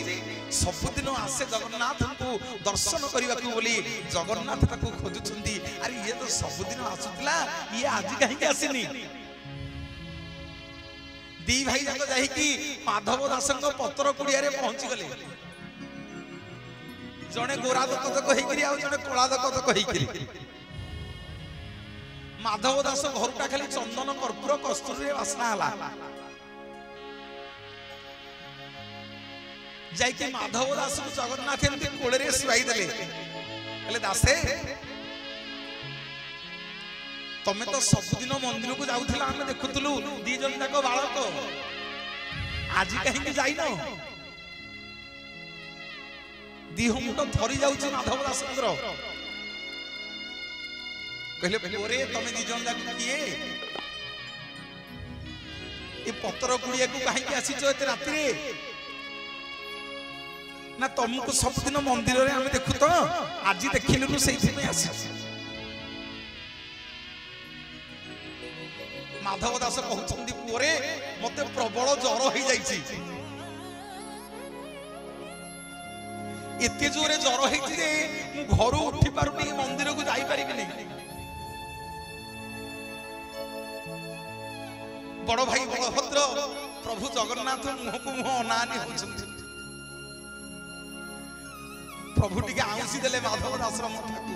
सबुदिन आसे जगन्नाथ को दर्शन करने को बोली जगन्नाथ ताको खोजुछंती अरे ये तो सबुदिन आसुतला ये आज कहीं आसीनी दी भाई जाक जाई कि माधव दासंग पत्तर कुड़िया रे पहुंची गले जने गोरा दत्त कहि करी आ जने कोला दत्त कहि करी माधव दास घरटा खाली चंदन कर्पूर कस्तूरी रे वासना हला जाई कि माधव दास को जगन्नाथ एमती कोळे रे सुवाई देले कहले दासे तमे तो सबुदिन मंदिर को जाउथिला हम देखुतलु दी जन जाको बालक आज कहीं जाई न दिह मुंड थरी जाउछि माधव दास चंद्र कहले पोरे तमे दी जन जाको किए ए पत्तर कुड़िया को कहीं के आसी एते राति रे ना तुमको सबुदिन मंदिर रे हम देखु तो आज देखिलु सेहि में आसी माधव दास कहउछंती पोरे मते प्रबल ज्वर हो जाईछि एते जोरे ज्वर होईछि रे मु घर उठी पारुनी मंदिर को जाई पारिबि नै बड़ भाई बलभद्र प्रभु जगन्नाथ मुह को मुह अनानी होछंती प्रभु टिके आउसी देले माधव दास रो मथाकू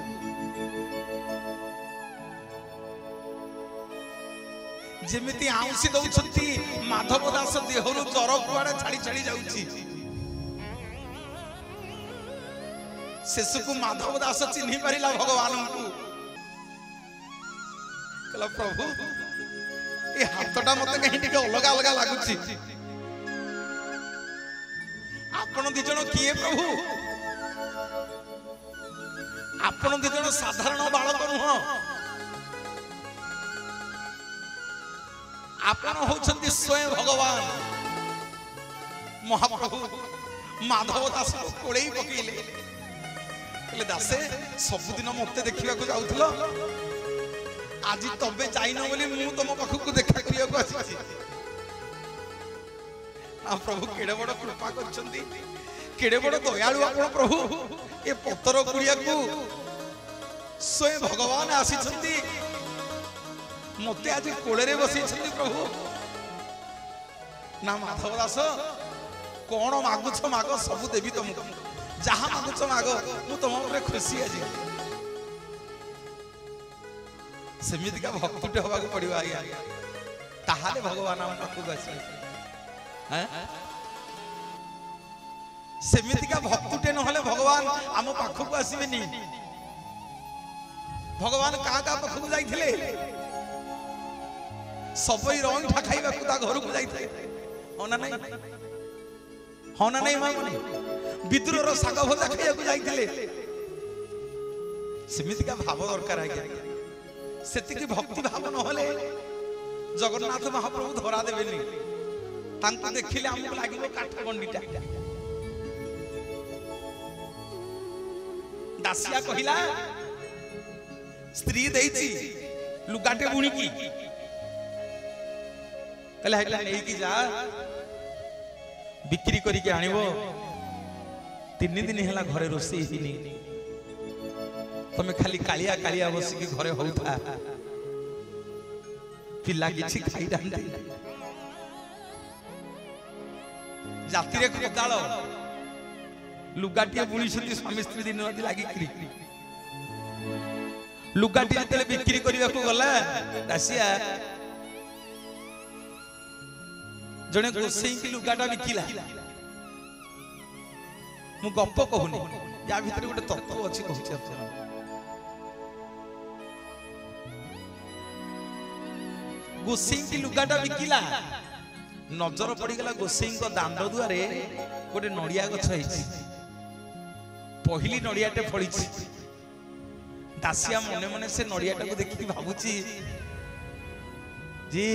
जेमिति आउसी दउछंती माधव दास देहरु जर कुआडे छाड़ी छाड़ी जाउची शेषकु माधव दास चिन्हि परिला भगवान को कहला प्रभु ए हाथटा मते कहीं टिके अलगा अलगा लागुची आपण दी जण किए प्रभु आपण दी जण साधारण बालक नुह आपण होछंती स्वयं भगवान महाप्रभु माधव दास को कोळेई पकेइले कहले दासे सबुदिन मते देखिबा को जाउथलो आज तबे जाइनो बोली मु तम पाखु को देखा करिया को आसी आ प्रभु केडे बड़ कृपा करछंती केडे बड़ दयालु आपण प्रभु ए पत्तर कुड़िया को स्वयं भगवान आसीछंती मते आज कोळे रे बसी छंती प्रभु ना माधव दास कोन मागुछ माग सब देवी तुमको जहां मागुछ माग मु तुम ऊपर खुशी आज समिति का भक्तटे होबा को पड़िबा आया ताहाले भगवान हम पाखु आसी हैं समिति का भक्तटे न होले भगवान हम पाखु आसीबे नी भगवान का पाखु जाइथिले सबई रंग ठाखाइबा को ता घर को जाइथे होना नहीं मामनी विद्रोह रो साग भजा खाइया को जाइथिले समिति का भाव दरकार आ गया सेति की भक्ति भाव न होले जगन्नाथ महाप्रभु धरा देबेनी तांको देखिले हमको लागिबो काठ गंडीटा दासिया कहिला स्त्री देइची लुगाटे बुणी की कहले हेला नै की जा बिक्री करी के आनिबो 3 दिन हेला घरे रोसी हिनी तमे खाली कालिया कालिया बसी के घरे होउथा पिला किछि खाई डांडे जाति रे कोदाल लुगाटिए बुणी स्वामी स्त्री दिन राति लगी लुगाटी जो बिक्री करने को गला दासिया जड़े गोसाई की लुगाटा बिकिला मु गप कहूनी या भीतर गोटे तत्व अच्छी कहूँ गोसाई की लुगाटा बिकिला नजर पड़गला गोसाई दांड दुआरे गोटे नड़िया गछ पहली नड़ियाटे फड़ी दासिया मने मने से नड़ियाटा को देखी भावुची जे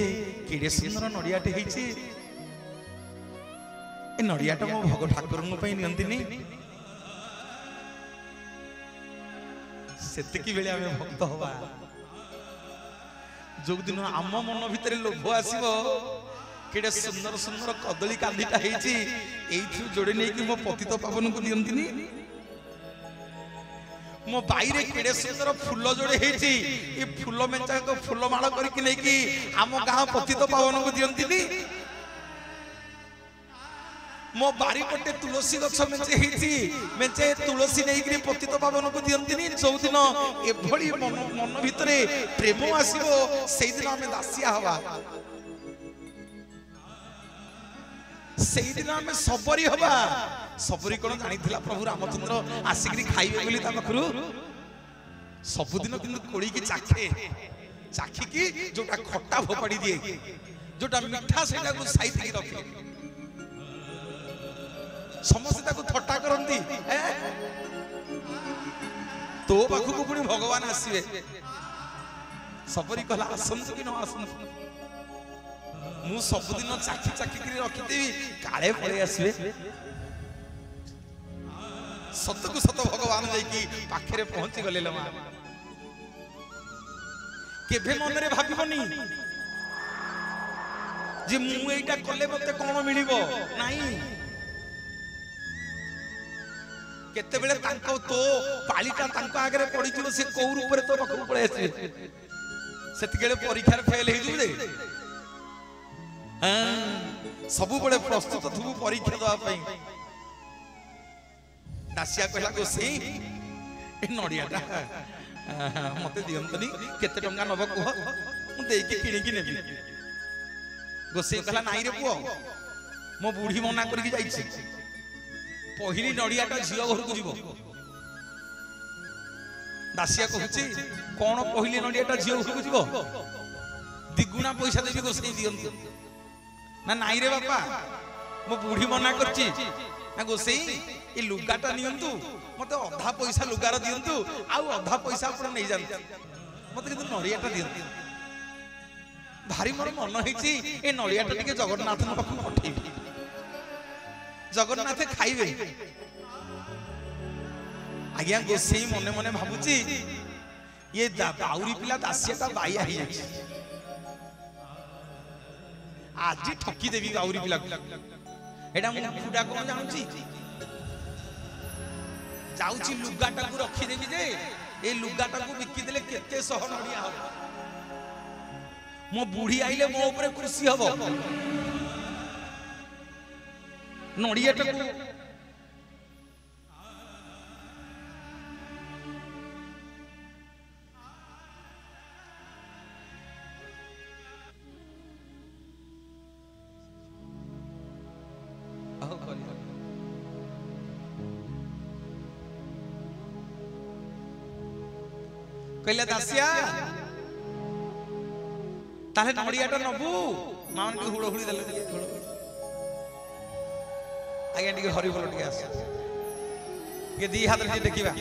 केड़े सुंदर नड़ियाटे होईची ए नड़ियाटा मो भग ठाकुर नियंतिनी सेतिकी बेले आमे भक्त हवा जो दिन आम मन भितर लोभ आसीबो केड़े सुंदर सुंदर कदली कांदीटा होईची एइथु जोड़े नै कि मो पतित पावन को दियंतिनी मो बाईरे केड़े सुंदर फूल जोड़े होईची ए फूल मेंचा को फूल माळ करके नै कि आम गां पतित पावन को दियंतिनी मो बारी पटे तुलसी गछ मेंचे हेची मेंचे तुलसी नै कि पतित पावन को दियंतिनी जो दिन एभली मन भितरे प्रेम आसीबो सेई दिन हमें दासिया हवा सेई दिन हमें सबरी हवा सबरी कोन जानिथिला प्रभु रामचंद्र आसिकरी खाइबे बोली ता पाखरु सबुदिन किंतु कोड़ी की चाखे चाखी की जोटा खट्टा फोपाड़ी दिए जोटा मिठा सेटा को साइड की रखे समस्त ताको थट्टा करंती तो पाखु को पुनी भगवान आसीबे सबरी कहला आसंतु कि न आसंतु मु सबुदिन चाखी चाखी करी रखिदेवी काले पळे आसीबे सत को सत भगवान जाइकी पाखरे पहुंची गले लमा केभे मन रे भाबिबनी जे मु एटा कले मते कोन मिलिबो नाही केते बेले तांको तो पालिटा तांको आगरे पड़ी थियो से कोउर ऊपर तो पखु पळे आसी सेति गेले परीक्षा रे फेल हेजु दे हां सब बड़े प्रस्तुत थु परीक्षा दवा पई दासिया कहला गोसे ए नड़ियाटा मते दियंतनी केते टंका नब कह मु देई के किनि कि नेबी गोसे कहला नाई रे पुओ मो बूढ़ी मना करके जाईछि पहली नड़ियाटा झियो घर को जीवो दासिया कहूची कौन पहली नड़ियाटा झियो घर को जीवो दिगुना पैसा देबी गोसे दियंत ना नाई रे बापा मो बूढ़ी मना करछि ना गोसे ए लुगाटा नियंतु मते अधा पैसा लुगार दियंतु आउ अधा पैसा अपन नै जानत मते किंतु नड़ियाटा दियंतु भारी मोर मन होईची ए नड़ियाटा टिके जगन्नाथ न पाखु पठेबी जगन्नाथ खाइबे आज्ञा गोसाई मने मने भाबुची ये बाउरी पिला दासियाटा बाइया ही जाछि आज ठकी देवी बाउरी पिला एडा मु फुडा कोन जानछि जाउची लुगाटा को रखी देबी जे ए लुगाटा को बिकी देले केते सह नडिया हो मो बूढ़ी आइले मो ऊपर खुशी हबो नड़ियाटा को कहले दासिया ताले नड़ियाटा नबू मान के हुड़ हुड़ी देले आगे टिके हरि बोल टिके आस के दी हाथ रे देखिबा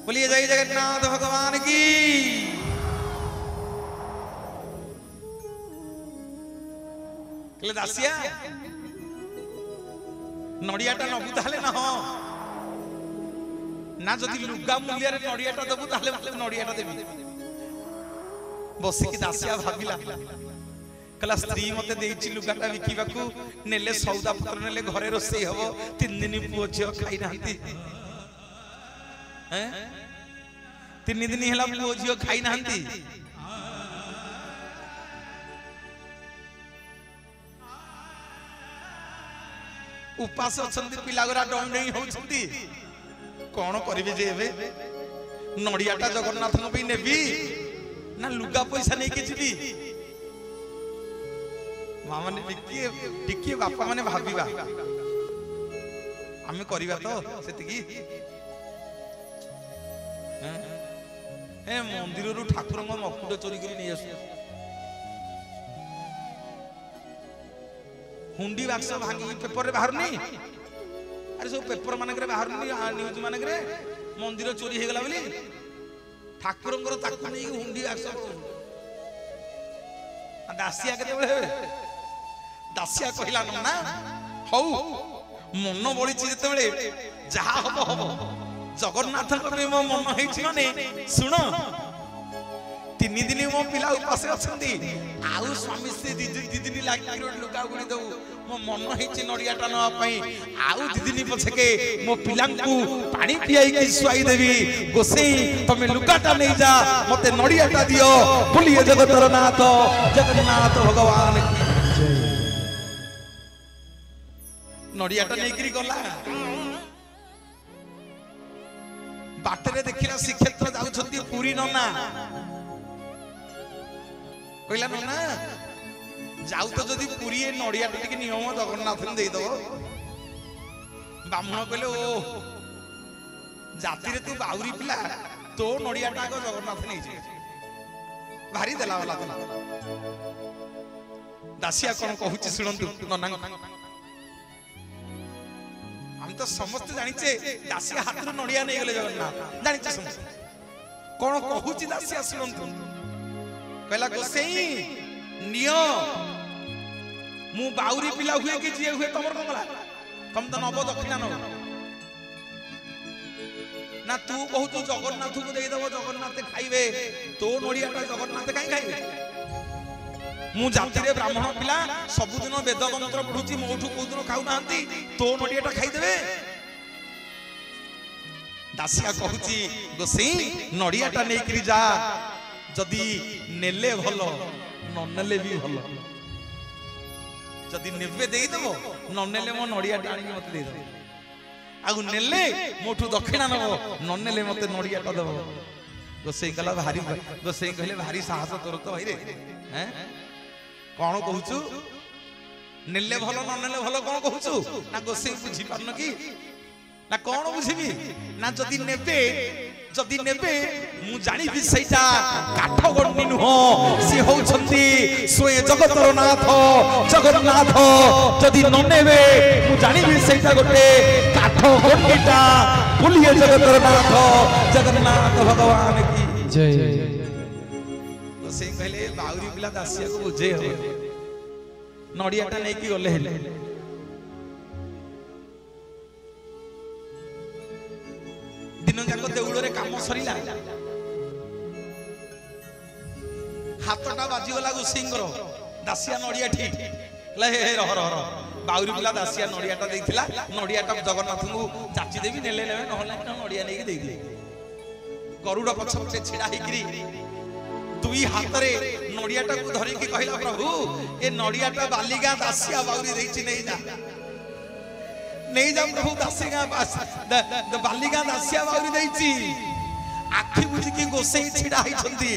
बोलिए जय जगन्नाथ भगवान की कहले दासिया नड़ियाटा नबू ताले ना हो ना जदि लुगा मूल्य रे नड़ियाटा देबू ताले मते नड़ियाटा देबी बसिकी दासिया भाबिला कला स्त्री मते देइछि लुगाटा बिकिबाकू नेले सौदा पत्र नेले घरे रोसई हबो 3 दिन पुओ झियो खाइ नांती हैं 3 दिन हेला पुओ झियो खाइ नांती उपास अछंती पिला गुरा डम नहीं होछंती कोन करिवे जे एबे नडियाटा जगन्नाथ न भी नेबी ना लुगा पैसा नहीं के जीवी मां माने टिके बापा माने भाबीबा आमे करिबा तो सेतिकी ए मंदिर रु ठाकुर मकुट चोरी करी नहीं आस हुंडी बाक्स भांगी पेपर रे बाहर नहीं अरे सब पेपर मानक रे बाहर नहीं न्यूज मानक रे मंदिर चोरी हे गला बोली ठाकुर ताकू नहीं हुंडी बाक्स दासिया केते बेले दासिया कहला ना हौ मन बळी जेते बेले जहा हबो हबो जगन्नाथ को मो मन हेछि माने सुन 3 दिन मो पिला उपास अछंती आउ स्वामी से 2 दिन लागि लुका गुणी दउ मो मन हेछि नडियाटा न पई आउ 2 दिन पछके मो पिलांकु पानी पियाई के सुआई देबी गोसेई तमे लुकाटा नै जा मते नडियाटा दियो बोलिए जगतर नाथ जगन्नाथ भगवान की जय नडियाटा नै करी गला बाटरे देखिला श्रीक्षेत्र जाउछंती पुरी नना कहला नना जाऊ तो जदि पुरी ए नडिया टिके नियम जगन्नाथ ने देई दो ब्राह्मण कहले ओ जाति रे तू बाउरी पिला तो नडिया टाको जगन्नाथ नै जे भारी देला वाला दासिया कोन कहूची सुनंतु नना हम तो समस्त जानिचे दासिया हाथ रो नडिया नै गेले जगन्नाथ जानिचे समस्त कोन कहूची दासिया सुनंतु कहला गोसेई नियो मु बाउरी पिला हुए कि जिए हुए तमर कंगला कम तो नब दक्षिणा न ना तू कहू तू जगन्नाथ को देई दबो जगन्नाथ खाइबे तो नडियाटा जगन्नाथ काई खाइबे मु जाति रे ब्राह्मण पिला सब दिन वेद मंत्र पढुची मोठू को दिन खाउ नांती तो नडियाटा खाइ देबे दासिया कहूची गोसेई नडियाटा नै करी जा जदि नेले भलो न नेले भी भलो जदि नेबे देई दबो न नेले मो नडिया टाणी मते दे दबो आगु नेले मोठू दक्षिणा नबो न नेले मते नडिया टा दबो गोसेई कला भारी गोसेई कहले भारी साहस तोर तो भाई रे हैं कोन कहूचू नेले भलो न नेले भलो कोन कहूचू ना गोसेई बुझी पारन की ना कोन बुझिबी ना जदि नेबे मु जानि भी सैटा काठ गण्डी नुह सी होउछंती सोए जगतर नाथ जगन्नाथ जदि न नेबे मु जानि भी सैटा गोटे काठ गण्डीटा बोलिए जगतर नाथ जगन्नाथ भगवान की जय तो से कहले बाउरी पिला दासिया को बुझे हो नडियाटा नै की गले हेले दिन जाक देउड़ रे काम सरीला हाथटा बाजी गला गोसिंगर दासिया नडिया ठीक ले हे रह रह बाउरी पिला दासिया नडियाटा देइथिला नडियाटा जगन्नाथ को चाची देबी नेले नेबे नहले नडिया नै देइ दे गरुड़ पछपटे छिड़ा हिकरी दुई हाथ रे नडियाटा को धरि के कहला प्रभु ए नडियाटा बालिगा दासिया बाउरी देइछि नै जा नहीं जा प्रभु दासिया बालिका दासिया बाउरी देइछि आखि बुझी की गोसेई छिड़ा ही छंती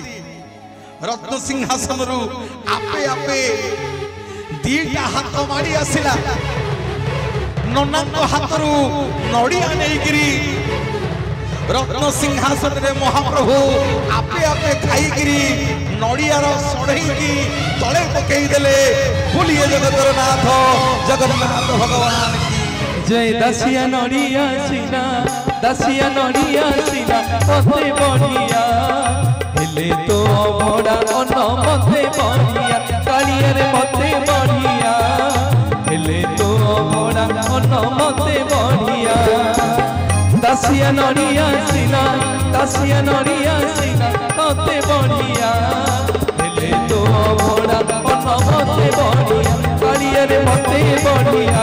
रत्न सिंहासन रु आपे आपे दीटा हाथ मारी आसिला नन्ना को हाथ रु नडिया नै गिरी रत्न सिंहासन रे महाप्रभु आपे आपे खाई गिरी नडिया रो सढई की तळे पकेई देले बोलिए जगतर नाथ जगन्नाथ भगवान की जय दासिया नडिया सीना मते बढ़िया हेले तो बड़ा अन मते बढ़िया कालिया रे मते बढ़िया हेले तो बड़ा अन मते बढ़िया दासिया नडिया सीना मते बढ़िया हेले तो बड़ा अन मते बढ़िया कालिया रे मते बढ़िया